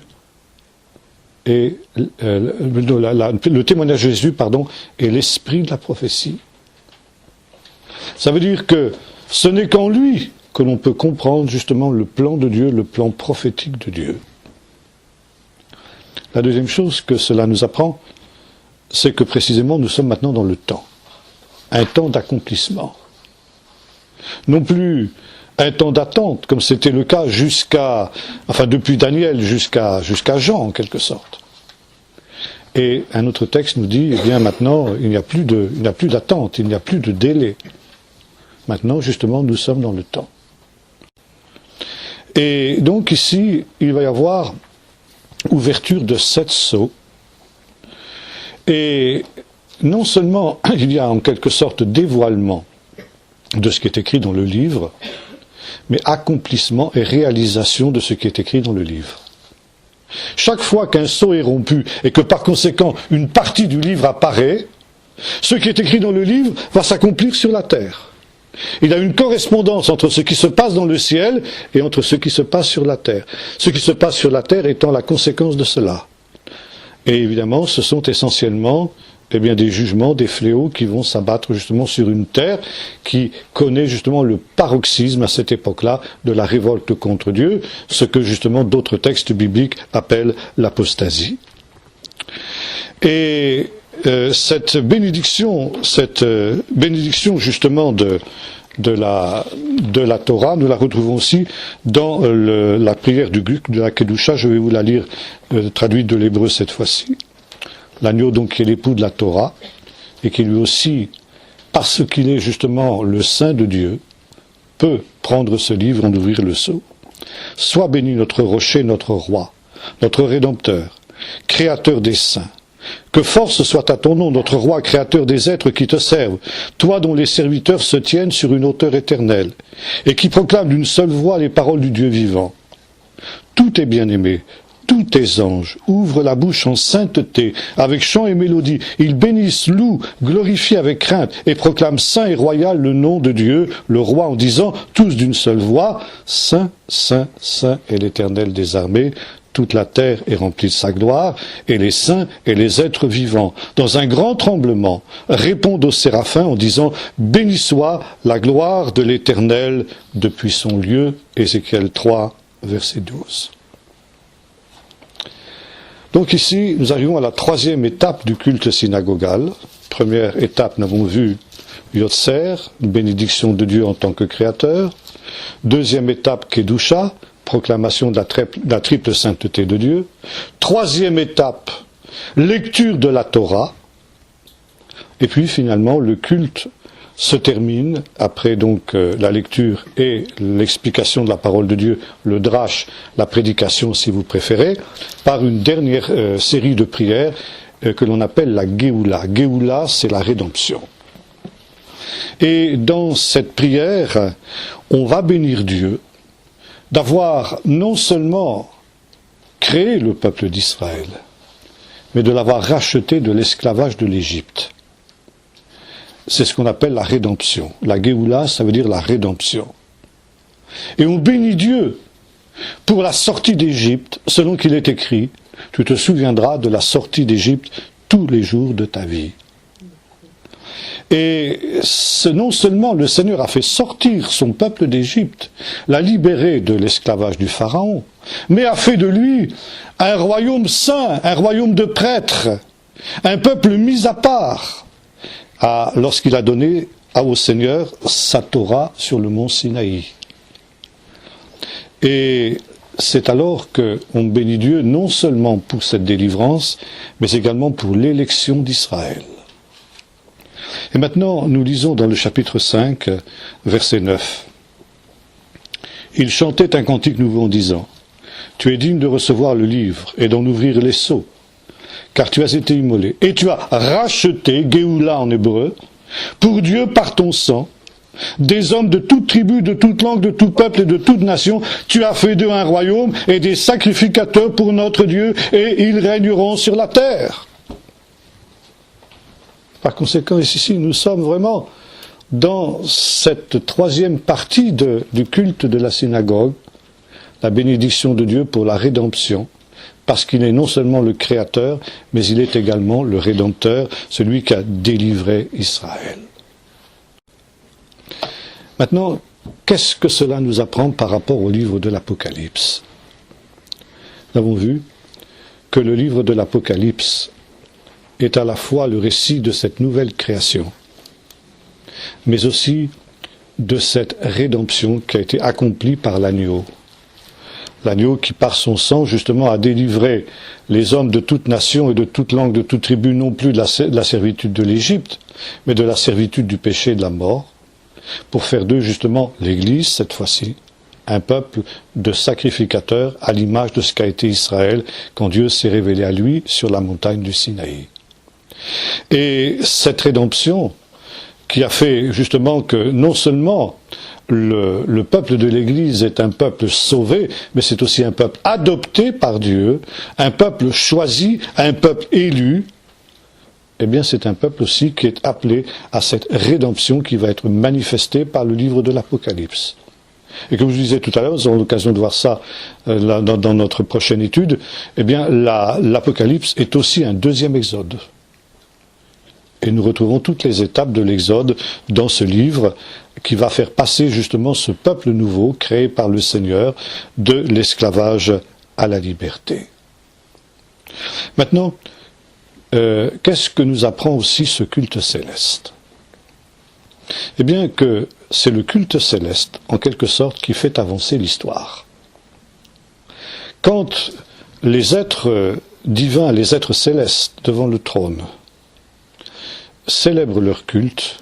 et le témoignage de Jésus, est l'esprit de la prophétie. Ça veut dire que ce n'est qu'en lui que l'on peut comprendre justement le plan de Dieu, le plan prophétique de Dieu. La deuxième chose que cela nous apprend, c'est que précisément nous sommes maintenant dans le temps, un temps d'accomplissement. Non plus un temps d'attente, comme c'était le cas depuis Daniel jusqu'à Jean en quelque sorte. Et un autre texte nous dit, eh bien maintenant, il n'y a plus d'attente, il n'y a plus de délai. Maintenant, justement, nous sommes dans le temps. Et donc ici, il va y avoir ouverture de 7 sceaux. Et non seulement il y a en quelque sorte dévoilement de ce qui est écrit dans le livre, mais accomplissement et réalisation de ce qui est écrit dans le livre. Chaque fois qu'un sceau est rompu et que par conséquent une partie du livre apparaît, ce qui est écrit dans le livre va s'accomplir sur la terre. Il y a une correspondance entre ce qui se passe dans le ciel et entre ce qui se passe sur la terre. Ce qui se passe sur la terre étant la conséquence de cela. Et évidemment, ce sont essentiellement des jugements, des fléaux qui vont s'abattre justement sur une terre qui connaît justement le paroxysme à cette époque-là de la révolte contre Dieu, ce que justement d'autres textes bibliques appellent l'apostasie. Et cette bénédiction justement de la Torah. Nous la retrouvons aussi dans la prière du Gluck, de la Kedusha. Je vais vous la lire, traduite de l'hébreu cette fois-ci. L'agneau donc qui est l'époux de la Torah, et qui lui aussi, parce qu'il est justement le Saint de Dieu, peut prendre ce livre et en ouvrir le sceau. Sois béni notre rocher, notre roi, notre rédempteur, créateur des saints. Que force soit à ton nom, notre roi, créateur des êtres qui te servent, toi dont les serviteurs se tiennent sur une hauteur éternelle, et qui proclament d'une seule voix les paroles du Dieu vivant. Tous tes bien-aimés, tous tes anges ouvrent la bouche en sainteté, avec chant et mélodie. Ils bénissent, louent, glorifient avec crainte, et proclament saint et royal le nom de Dieu, le roi, en disant, tous d'une seule voix, Saint, Saint, Saint est l'Éternel des armées. Toute la terre est remplie de sa gloire, et les saints et les êtres vivants, dans un grand tremblement, répondent aux séraphins en disant « Béni soit la gloire de l'Éternel depuis son lieu » Ézéchiel 3, verset 12. Donc ici, nous arrivons à la troisième étape du culte synagogal. Première étape, nous avons vu Yotzer, bénédiction de Dieu en tant que créateur. Deuxième étape, Kedusha, proclamation de la triple sainteté de Dieu. Troisième étape, lecture de la Torah. Et puis finalement, le culte se termine, après donc la lecture et l'explication de la parole de Dieu, le drash, la prédication si vous préférez, par une dernière série de prières que l'on appelle la Géoula. Géoula, c'est la rédemption. Et dans cette prière, on va bénir Dieu d'avoir non seulement créé le peuple d'Israël, mais de l'avoir racheté de l'esclavage de l'Égypte. C'est ce qu'on appelle la rédemption. La Géoula, ça veut dire la rédemption. Et on bénit Dieu pour la sortie d'Égypte, selon qu'il est écrit, tu te souviendras de la sortie d'Égypte tous les jours de ta vie. Et non seulement le Seigneur a fait sortir son peuple d'Égypte, l'a libéré de l'esclavage du Pharaon, mais a fait de lui un royaume saint, un royaume de prêtres, un peuple mis à part, lorsqu'il a donné au Seigneur sa Torah sur le mont Sinaï. Et c'est alors qu'on bénit Dieu non seulement pour cette délivrance, mais également pour l'élection d'Israël. Et maintenant, nous lisons dans le chapitre 5, verset 9. Il chantait un cantique nouveau en disant, « Tu es digne de recevoir le livre et d'en ouvrir les sceaux, car tu as été immolé, et tu as racheté, Géoula en hébreu, pour Dieu par ton sang, des hommes de toute tribu, de toute langue, de tout peuple et de toute nation. Tu as fait d'eux un royaume et des sacrificateurs pour notre Dieu, et ils régneront sur la terre. » Par conséquent, ici, nous sommes vraiment dans cette troisième partie du culte de la synagogue, la bénédiction de Dieu pour la rédemption, parce qu'il est non seulement le Créateur, mais il est également le Rédempteur, celui qui a délivré Israël. Maintenant, qu'est-ce que cela nous apprend par rapport au livre de l'Apocalypse? Nous avons vu que le livre de l'Apocalypse est à la fois le récit de cette nouvelle création, mais aussi de cette rédemption qui a été accomplie par l'agneau. L'agneau qui, par son sang, justement, a délivré les hommes de toute nation et de toute langue, de toute tribu, non plus de la servitude de l'Égypte, mais de la servitude du péché et de la mort, pour faire d'eux, justement, l'Église, cette fois-ci, un peuple de sacrificateurs à l'image de ce qu'a été Israël quand Dieu s'est révélé à lui sur la montagne du Sinaï. Et cette rédemption qui a fait justement que non seulement le peuple de l'Église est un peuple sauvé, mais c'est aussi un peuple adopté par Dieu, un peuple choisi, un peuple élu, eh bien c'est un peuple aussi qui est appelé à cette rédemption qui va être manifestée par le livre de l'Apocalypse. Et comme je vous disais tout à l'heure, nous aurons l'occasion de voir ça dans notre prochaine étude, eh bien l'Apocalypse est aussi un deuxième exode. Et nous retrouvons toutes les étapes de l'exode dans ce livre qui va faire passer justement ce peuple nouveau créé par le Seigneur de l'esclavage à la liberté. Maintenant, qu'est-ce que nous apprend aussi ce culte céleste? Eh bien que c'est le culte céleste, en quelque sorte, qui fait avancer l'histoire. Quand les êtres divins, les êtres célestes devant le trône, célèbrent leur culte,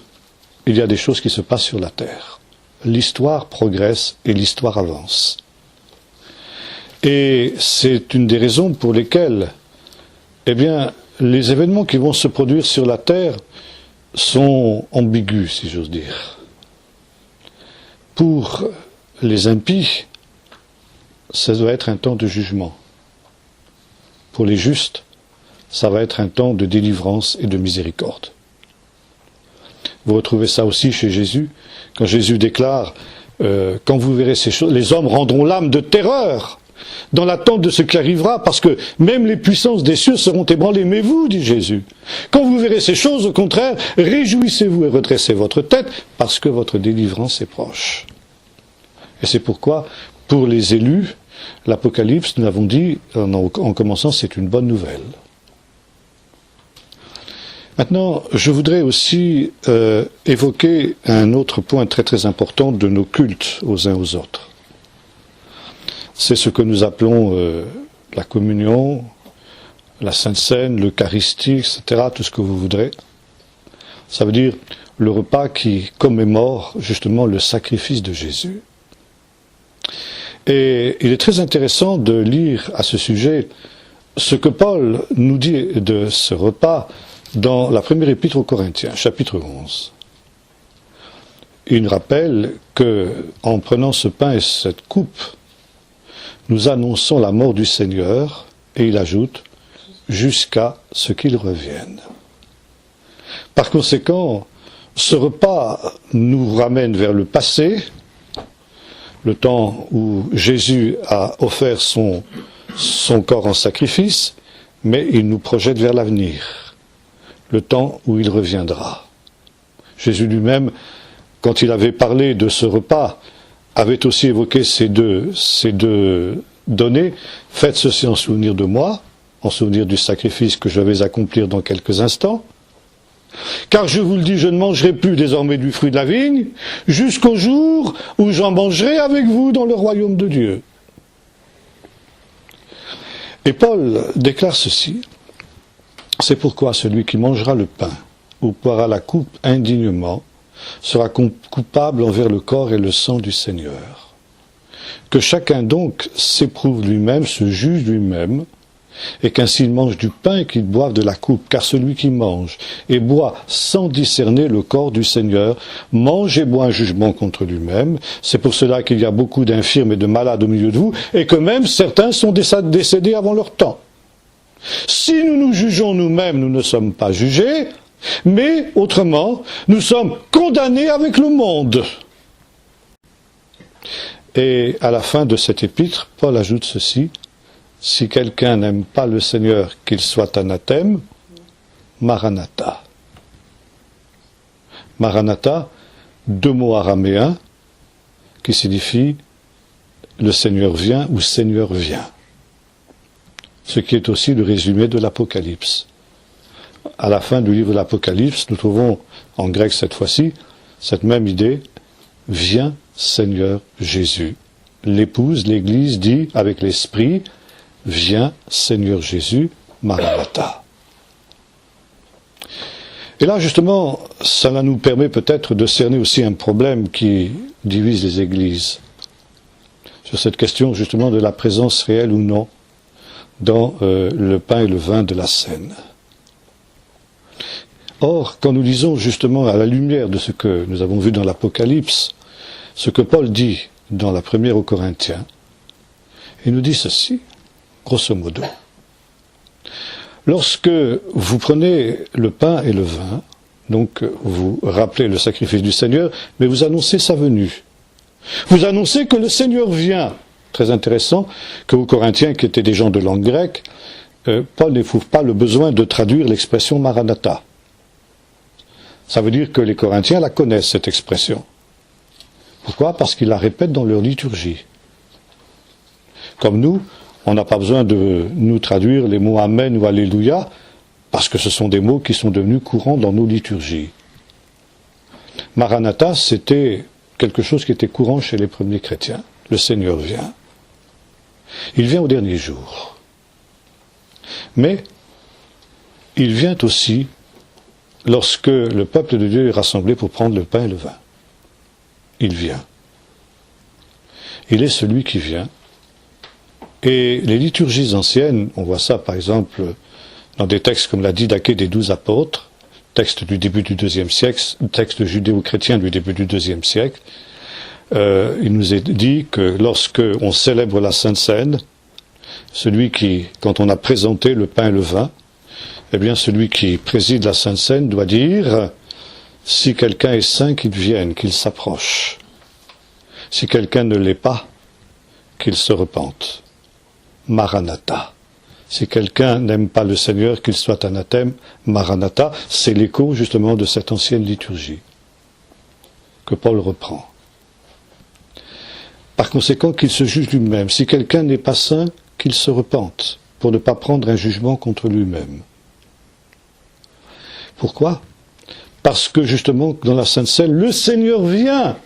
il y a des choses qui se passent sur la terre. L'histoire progresse et l'histoire avance. Et c'est une des raisons pour lesquelles, eh bien, les événements qui vont se produire sur la terre sont ambigus, si j'ose dire. Pour les impies, ça doit être un temps de jugement. Pour les justes, ça va être un temps de délivrance et de miséricorde. Vous retrouvez ça aussi chez Jésus, quand Jésus déclare quand vous verrez ces choses, les hommes rendront l'âme de terreur dans l'attente de ce qui arrivera, parce que même les puissances des cieux seront ébranlées. Mais vous, dit Jésus, quand vous verrez ces choses, au contraire, réjouissez-vous et redressez votre tête, parce que votre délivrance est proche. Et c'est pourquoi, pour les élus, l'Apocalypse, nous l'avons dit en commençant, c'est une bonne nouvelle. Maintenant, je voudrais aussi évoquer un autre point très très important de nos cultes aux uns aux autres. C'est ce que nous appelons la communion, la Sainte Seine, l'Eucharistie, etc., tout ce que vous voudrez. Ça veut dire le repas qui commémore justement le sacrifice de Jésus. Et il est très intéressant de lire à ce sujet ce que Paul nous dit de ce repas dans la première épître aux Corinthiens, chapitre 11. Il nous rappelle que, en prenant ce pain et cette coupe, nous annonçons la mort du Seigneur, et il ajoute, jusqu'à ce qu'il revienne. Par conséquent, ce repas nous ramène vers le passé, le temps où Jésus a offert son corps en sacrifice, mais il nous projette vers l'avenir, le temps où il reviendra. Jésus lui-même, quand il avait parlé de ce repas, avait aussi évoqué ces deux données. Faites ceci en souvenir de moi, en souvenir du sacrifice que je vais accomplir dans quelques instants. Car je vous le dis, je ne mangerai plus désormais du fruit de la vigne, jusqu'au jour où j'en mangerai avec vous dans le royaume de Dieu. Et Paul déclare ceci. C'est pourquoi celui qui mangera le pain ou boira la coupe indignement sera coupable envers le corps et le sang du Seigneur. Que chacun donc s'éprouve lui-même, se juge lui-même, et qu'ainsi il mange du pain et qu'il boive de la coupe, car celui qui mange et boit sans discerner le corps du Seigneur mange et boit un jugement contre lui-même. C'est pour cela qu'il y a beaucoup d'infirmes et de malades au milieu de vous, et que même certains sont décédés avant leur temps. Si nous nous jugeons nous-mêmes, nous ne sommes pas jugés, mais autrement, nous sommes condamnés avec le monde. Et à la fin de cet épître, Paul ajoute ceci: si quelqu'un n'aime pas le Seigneur, qu'il soit anathème, Maranatha. Maranatha, deux mots araméens qui signifient le Seigneur vient ou Seigneur vient. Ce qui est aussi le résumé de l'Apocalypse. À la fin du livre de l'Apocalypse, nous trouvons, en grec cette fois-ci, cette même idée: viens Seigneur Jésus. L'épouse, l'Église, dit avec l'Esprit: viens Seigneur Jésus, Maranatha. Et là, justement, cela nous permet peut-être de cerner aussi un problème qui divise les églises. Sur cette question, justement, de la présence réelle ou non dans le pain et le vin de la Seine. Or, quand nous lisons justement à la lumière de ce que nous avons vu dans l'Apocalypse, ce que Paul dit dans la première aux Corinthiens, il nous dit ceci, grosso modo. Lorsque vous prenez le pain et le vin, donc vous rappelez le sacrifice du Seigneur, mais vous annoncez sa venue. Vous annoncez que le Seigneur vient. Très intéressant qu'aux Corinthiens, qui étaient des gens de langue grecque, Paul n'éprouve pas le besoin de traduire l'expression Maranatha. Ça veut dire que les Corinthiens la connaissent, cette expression. Pourquoi ? Parce qu'ils la répètent dans leur liturgie. Comme nous, on n'a pas besoin de nous traduire les mots Amen ou Alléluia, parce que ce sont des mots qui sont devenus courants dans nos liturgies. Maranatha, c'était quelque chose qui était courant chez les premiers chrétiens. Le Seigneur vient. Il vient au dernier jour. Mais il vient aussi lorsque le peuple de Dieu est rassemblé pour prendre le pain et le vin. Il vient. Il est celui qui vient. Et les liturgies anciennes, on voit ça par exemple dans des textes comme la Didaché des 12 apôtres, texte du début du IIe siècle, texte judéo-chrétien du début du IIe siècle, il nous est dit que lorsque on célèbre la Sainte Seine, celui qui, quand on a présenté le pain et le vin, eh bien celui qui préside la Sainte Seine doit dire, si quelqu'un est saint, qu'il vienne, qu'il s'approche. Si quelqu'un ne l'est pas, qu'il se repente. Maranatha. Si quelqu'un n'aime pas le Seigneur, qu'il soit anathème. Maranatha, c'est l'écho justement de cette ancienne liturgie que Paul reprend. Par conséquent, qu'il se juge lui-même. Si quelqu'un n'est pas saint, qu'il se repente, pour ne pas prendre un jugement contre lui-même. Pourquoi ? Parce que justement, dans la Sainte Seine, le Seigneur vient.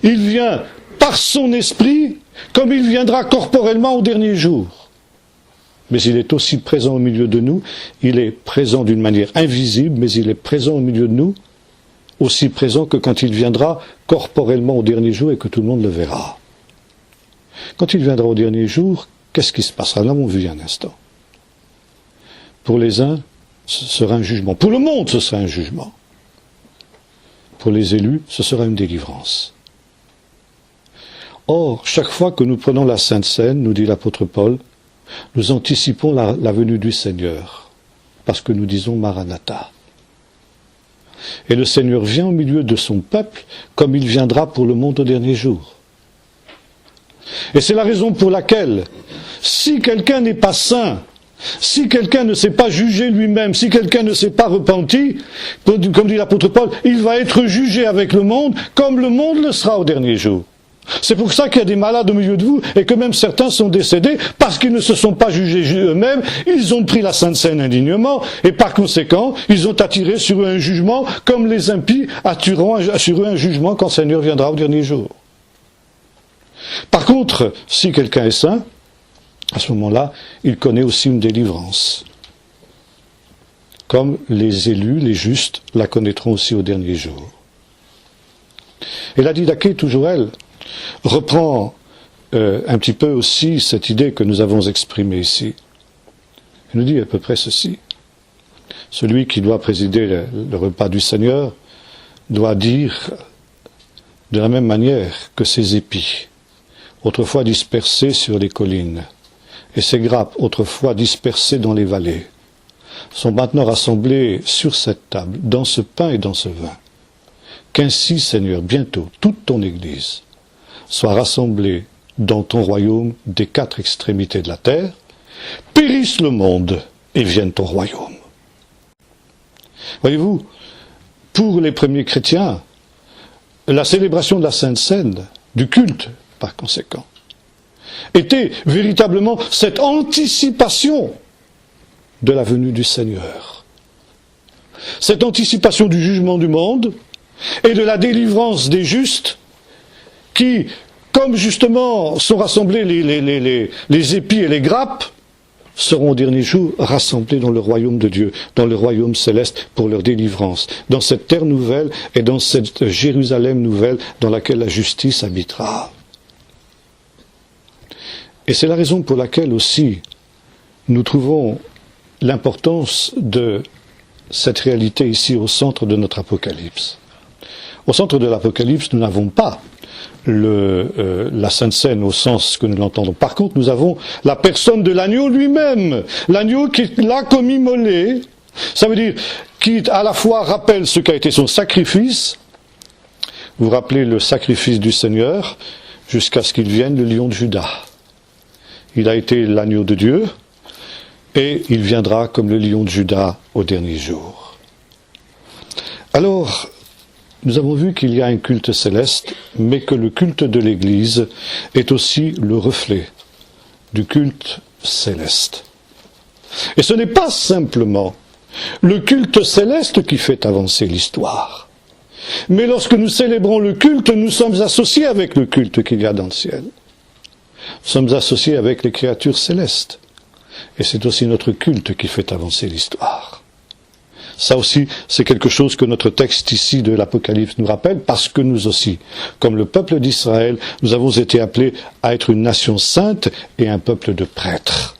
Il vient par son esprit, comme il viendra corporellement au dernier jour. Mais il est aussi présent au milieu de nous, il est présent d'une manière invisible, mais il est présent au milieu de nous, aussi présent que quand il viendra corporellement au dernier jour et que tout le monde le verra. Quand il viendra au dernier jour, qu'est-ce qui se passera ? Là, on vit un instant. Pour les uns, ce sera un jugement. Pour le monde, ce sera un jugement. Pour les élus, ce sera une délivrance. Or, chaque fois que nous prenons la Sainte Seine, nous dit l'apôtre Paul, nous anticipons la venue du Seigneur, parce que nous disons Maranatha. Et le Seigneur vient au milieu de son peuple, comme il viendra pour le monde au dernier jour. Et c'est la raison pour laquelle, si quelqu'un n'est pas saint, si quelqu'un ne s'est pas jugé lui-même, si quelqu'un ne s'est pas repenti, comme dit l'apôtre Paul, il va être jugé avec le monde, comme le monde le sera au dernier jour. C'est pour ça qu'il y a des malades au milieu de vous et que même certains sont décédés parce qu'ils ne se sont pas jugés eux-mêmes, ils ont pris la Sainte Seine indignement et par conséquent, ils ont attiré sur eux un jugement comme les impies attireront sur eux un jugement quand le Seigneur viendra au dernier jour. Par contre, si quelqu'un est saint, à ce moment-là, il connaît aussi une délivrance. Comme les élus, les justes, la connaîtront aussi au dernier jour. Et la Didaché, toujours elle, reprend un petit peu aussi cette idée que nous avons exprimée ici. Il nous dit à peu près ceci. Celui qui doit présider le repas du Seigneur doit dire de la même manière que ses épis, autrefois dispersés sur les collines, et ses grappes, autrefois dispersées dans les vallées, sont maintenant rassemblées sur cette table, dans ce pain et dans ce vin. Qu'ainsi, Seigneur, bientôt, toute ton Église soit rassemblée dans ton royaume des quatre extrémités de la terre, périsse le monde et vienne ton royaume. Voyez-vous, pour les premiers chrétiens, la célébration de la Sainte Seine, du culte par conséquent, était véritablement cette anticipation de la venue du Seigneur. Cette anticipation du jugement du monde et de la délivrance des justes qui, comme justement sont rassemblés les épis et les grappes, seront au dernier jour rassemblés dans le royaume de Dieu, dans le royaume céleste pour leur délivrance, dans cette terre nouvelle et dans cette Jérusalem nouvelle dans laquelle la justice habitera. Et c'est la raison pour laquelle aussi nous trouvons l'importance de cette réalité ici au centre de notre Apocalypse. Au centre de l'Apocalypse, nous n'avons pas la Sainte Seine au sens que nous l'entendons. Par contre, nous avons la personne de l'agneau lui-même. L'agneau qui est là comme immolé, ça veut dire qui à la fois rappelle ce qu'a été son sacrifice. Vous vous rappelez le sacrifice du Seigneur jusqu'à ce qu'il vienne le lion de Juda. Il a été l'agneau de Dieu et il viendra comme le lion de Juda au dernier jour. Alors, nous avons vu qu'il y a un culte céleste, mais que le culte de l'Église est aussi le reflet du culte céleste. Et ce n'est pas simplement le culte céleste qui fait avancer l'histoire. Mais lorsque nous célébrons le culte, nous sommes associés avec le culte qu'il y a dans le ciel. Nous sommes associés avec les créatures célestes. Et c'est aussi notre culte qui fait avancer l'histoire. Ça aussi, c'est quelque chose que notre texte ici de l'Apocalypse nous rappelle, parce que nous aussi, comme le peuple d'Israël, nous avons été appelés à être une nation sainte et un peuple de prêtres.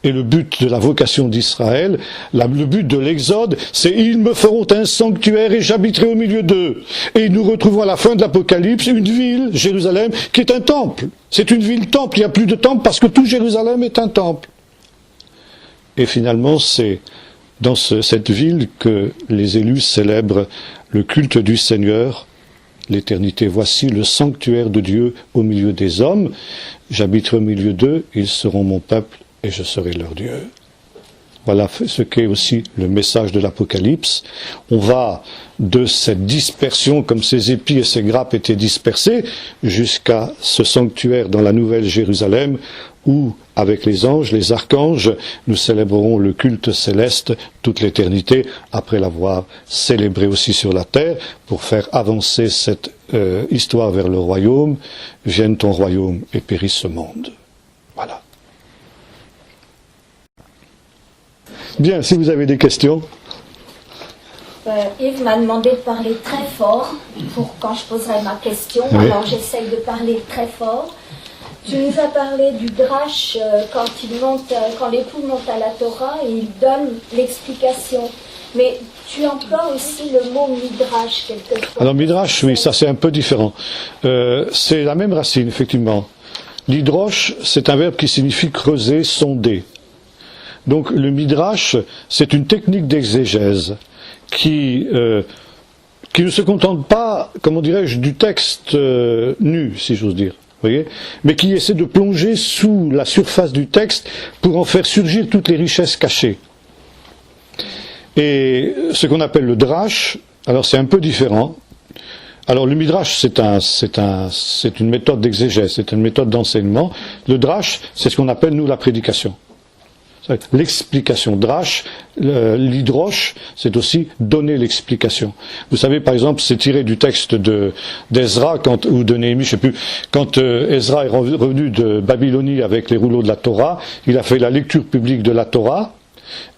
Et le but de la vocation d'Israël, le but de l'Exode, c'est « Ils me feront un sanctuaire et j'habiterai au milieu d'eux ». Et nous retrouvons à la fin de l'Apocalypse une ville, Jérusalem, qui est un temple. C'est une ville-temple, il n'y a plus de temple parce que tout Jérusalem est un temple. Et finalement, c'est dans cette ville que les élus célèbrent le culte du Seigneur, l'éternité. Voici le sanctuaire de Dieu au milieu des hommes. J'habiterai au milieu d'eux, ils seront mon peuple et je serai leur Dieu. Voilà ce qu'est aussi le message de l'Apocalypse. On va de cette dispersion, comme ces épis et ces grappes étaient dispersés, jusqu'à ce sanctuaire dans la Nouvelle Jérusalem, où, avec les anges, les archanges, nous célébrerons le culte céleste toute l'éternité, après l'avoir célébré aussi sur la terre, pour faire avancer cette histoire vers le royaume. Vienne ton royaume et périsse ce monde. Voilà. Bien, si vous avez des questions. Yves m'a demandé de parler très fort pour quand je poserai ma question, oui. Alors j'essaye de parler très fort. Tu nous as parlé du drache quand l'époux monte à la Torah et il donne l'explication. Mais tu emploies aussi le mot midrash quelquefois. Alors midrash, oui, ça c'est un peu différent. C'est la même racine, effectivement. L'hydroche, c'est un verbe qui signifie creuser, sonder. Donc le midrash, c'est une technique d'exégèse qui ne se contente pas, comment dirais-je, du texte nu, si j'ose dire, voyez, mais qui essaie de plonger sous la surface du texte pour en faire surgir toutes les richesses cachées. Et ce qu'on appelle le drash, alors c'est un peu différent. Alors le midrash, c'est une méthode d'exégèse, c'est une méthode d'enseignement. Le drash, c'est ce qu'on appelle nous la prédication. L'explication. Drash, l'hydroche, c'est aussi donner l'explication. Vous savez, par exemple, c'est tiré du texte d'Ezra ou de Néhémie, je sais plus. Quand Ezra est revenu de Babylonie avec les rouleaux de la Torah, il a fait la lecture publique de la Torah,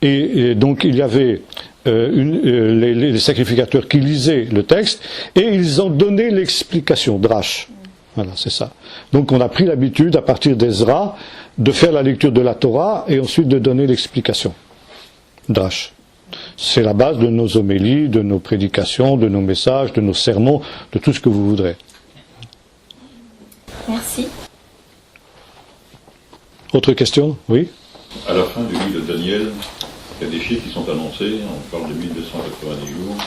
et donc il y avait les sacrificateurs qui lisaient le texte, et ils ont donné l'explication. Drash. Voilà, c'est ça. Donc on a pris l'habitude, à partir d'Ezra, de faire la lecture de la Torah et ensuite de donner l'explication. Drash. C'est la base de nos homélies, de nos prédications, de nos messages, de nos sermons, de tout ce que vous voudrez. Merci. Autre question? Oui? À la fin du livre de Daniel, il y a des chiffres qui sont annoncés, on parle de 1290 jours,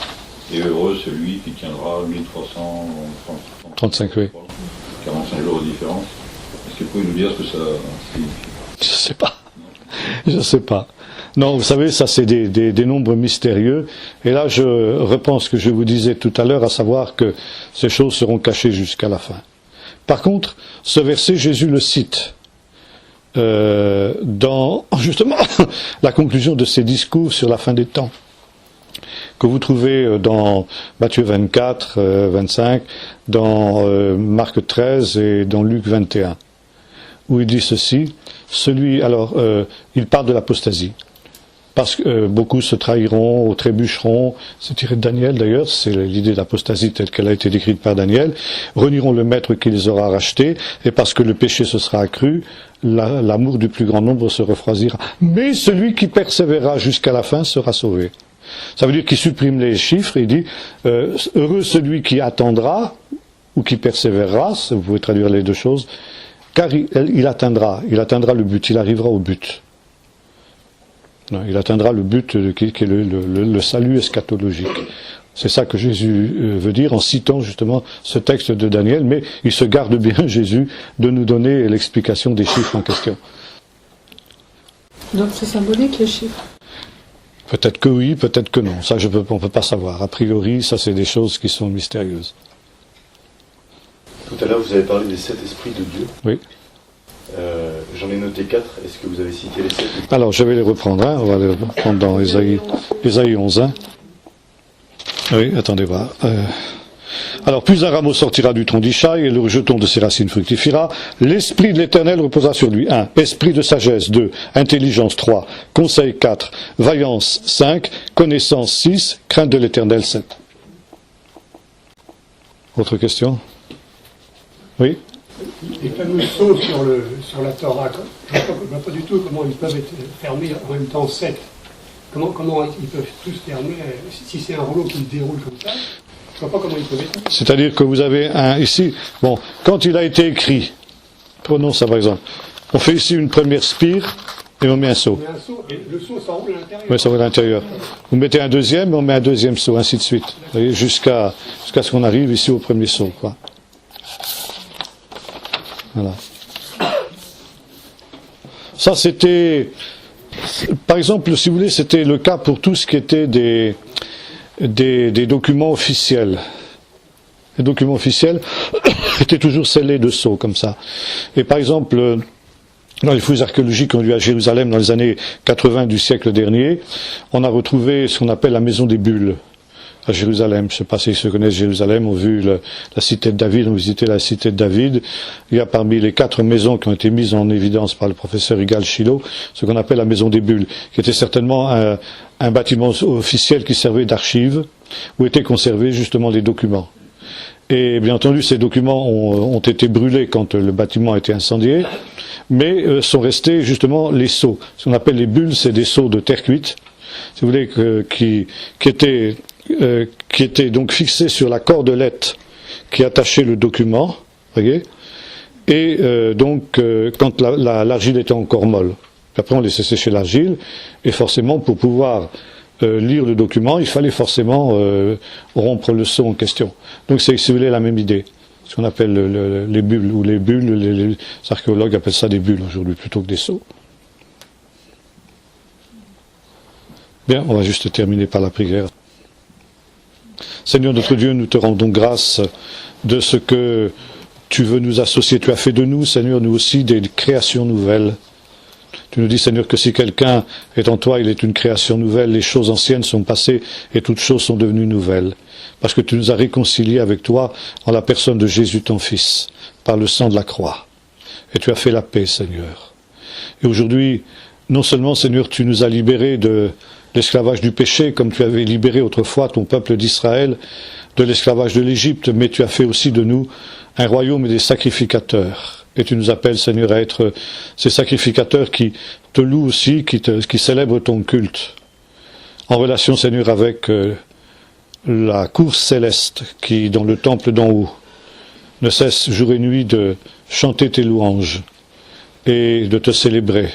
et heureux celui qui tiendra 1335 oui. 45 jours de différence. Est-ce que vous pouvez nous dire ce que ça signifie? Je sais pas. Je sais pas. Non, vous savez, ça c'est des nombres mystérieux. Et là, je reprends ce que je vous disais tout à l'heure, à savoir que ces choses seront cachées jusqu'à la fin. Par contre, ce verset, Jésus le cite dans justement la conclusion de ses discours sur la fin des temps, que vous trouvez dans Matthieu 24, 25, dans Marc 13 et dans Luc 21, où il dit ceci, il parle de l'apostasie, parce que beaucoup se trahiront ou trébucheront, c'est tiré de Daniel d'ailleurs, c'est l'idée d'apostasie telle qu'elle a été décrite par Daniel, renieront le maître qui les aura rachetés, et parce que le péché se sera accru, l'amour du plus grand nombre se refroidira. Mais celui qui persévérera jusqu'à la fin sera sauvé. Ça veut dire qu'il supprime les chiffres et il dit heureux celui qui attendra ou qui persévérera, vous pouvez traduire les deux choses, car il atteindra le but, il arrivera au but. Non, il atteindra le but qui est le salut eschatologique. C'est ça que Jésus veut dire en citant justement ce texte de Daniel, mais il se garde bien, Jésus, de nous donner l'explication des chiffres en question. Donc c'est symbolique les chiffres? Peut-être que oui, peut-être que non. Ça, on ne peut pas savoir. A priori, ça, c'est des choses qui sont mystérieuses. Tout à l'heure, vous avez parlé des 7 esprits de Dieu. Oui. J'en ai noté 4. Est-ce que vous avez cité les 7? Alors, je vais les reprendre. On va les reprendre dans Ésaïe 11. Oui, attendez voir. Alors, puis un rameau sortira du tronc d'Ishaï, et le rejeton de ses racines fructifiera. L'esprit de l'Éternel reposera sur lui. 1. Esprit de sagesse. 2. Intelligence. 3. Conseil. 4. Vaillance. 5. Connaissance. 6. Crainte de l'Éternel. 7. Autre question? Oui? Les fameux sceaux sur la Torah, je ne vois pas du tout comment ils peuvent être fermés en même temps 7. Comment ils peuvent tous fermer, si c'est un rouleau qui se déroule comme ça, je ne vois pas comment ils peuvent être. C'est-à-dire que vous avez un ici, bon, quand il a été écrit, prenons ça par exemple, on fait ici une première spire et on met un seau. On met un seau et le seau s'enroule à l'intérieur. Oui, ça va à l'intérieur. Vous mettez un deuxième et on met un deuxième seau, ainsi de suite. Vous voyez, jusqu'à ce qu'on arrive ici au premier seau, quoi. Voilà. Ça, c'était, par exemple, si vous voulez, c'était le cas pour tout ce qui était des documents officiels. Les documents officiels étaient toujours scellés de sceaux, comme ça. Et par exemple, dans les fouilles archéologiques qu'on a eues à Jérusalem dans les années 80 du siècle dernier, on a retrouvé ce qu'on appelle la maison des bulles à Jérusalem. Je ne sais pas s'ils se connaissent Jérusalem, ont vu la cité de David, ont visité la cité de David. Il y a parmi les 4 maisons qui ont été mises en évidence par le professeur Igal Shiloh, ce qu'on appelle la maison des bulles, qui était certainement un bâtiment officiel qui servait d'archive, où étaient conservés justement les documents. Et bien entendu, ces documents ont été brûlés quand le bâtiment a été incendié, mais sont restés justement les sceaux. Ce qu'on appelle les bulles, c'est des sceaux de terre cuite, si vous voulez, qui étaient donc fixés sur la cordelette qui attachait le document, voyez, et donc quand l'argile était encore molle. Après on laissait sécher l'argile, et forcément pour pouvoir lire le document, il fallait forcément rompre le sceau en question. Donc c'est, si vous voulez, la même idée. Ce qu'on appelle les bulles, ou les bulles, les archéologues appellent ça des bulles aujourd'hui, plutôt que des sceaux. Bien, on va juste terminer par la prière. Seigneur notre Dieu, nous te rendons grâce de ce que tu veux nous associer. Tu as fait de nous, Seigneur, nous aussi, des créations nouvelles. Tu nous dis, Seigneur, que si quelqu'un est en toi, il est une création nouvelle. Les choses anciennes sont passées et toutes choses sont devenues nouvelles. Parce que tu nous as réconciliés avec toi en la personne de Jésus, ton Fils, par le sang de la croix. Et tu as fait la paix, Seigneur. Et aujourd'hui, non seulement, Seigneur, tu nous as libérés de l'esclavage du péché, comme tu avais libéré autrefois ton peuple d'Israël de l'esclavage de l'Égypte, mais tu as fait aussi de nous un royaume et des sacrificateurs. Et tu nous appelles, Seigneur, à être ces sacrificateurs qui te louent aussi, qui célèbrent ton culte. En relation, Seigneur, avec la course céleste qui, dans le temple d'en haut, ne cesse jour et nuit de chanter tes louanges et de te célébrer.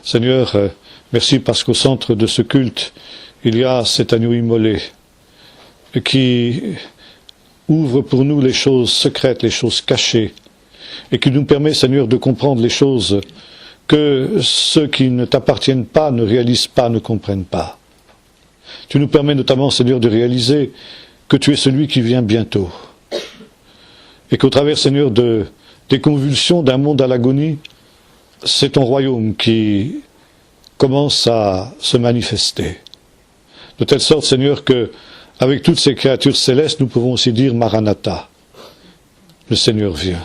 Seigneur, merci parce qu'au centre de ce culte, il y a cet agneau immolé qui ouvre pour nous les choses secrètes, les choses cachées, et qui nous permet, Seigneur, de comprendre les choses que ceux qui ne t'appartiennent pas, ne réalisent pas, ne comprennent pas. Tu nous permets notamment, Seigneur, de réaliser que tu es celui qui vient bientôt, et qu'au travers, Seigneur, des convulsions d'un monde à l'agonie, c'est ton royaume qui commence à se manifester. De telle sorte, Seigneur, que avec toutes ces créatures célestes, nous pouvons aussi dire Maranatha, le Seigneur vient.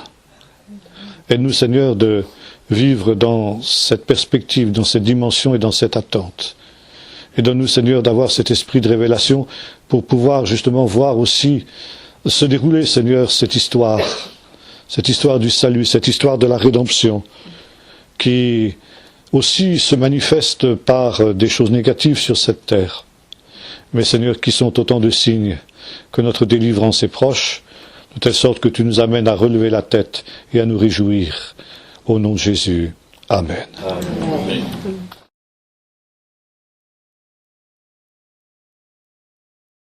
Aide-nous, Seigneur, de vivre dans cette perspective, dans cette dimension et dans cette attente. Et donne-nous, Seigneur, d'avoir cet esprit de révélation pour pouvoir justement voir aussi se dérouler, Seigneur, cette histoire du salut, cette histoire de la rédemption, qui aussi se manifeste par des choses négatives sur cette terre. Mais Seigneur, qui sont autant de signes que notre délivrance est proche, de telle sorte que tu nous amènes à relever la tête et à nous réjouir. Au nom de Jésus. Amen. Amen.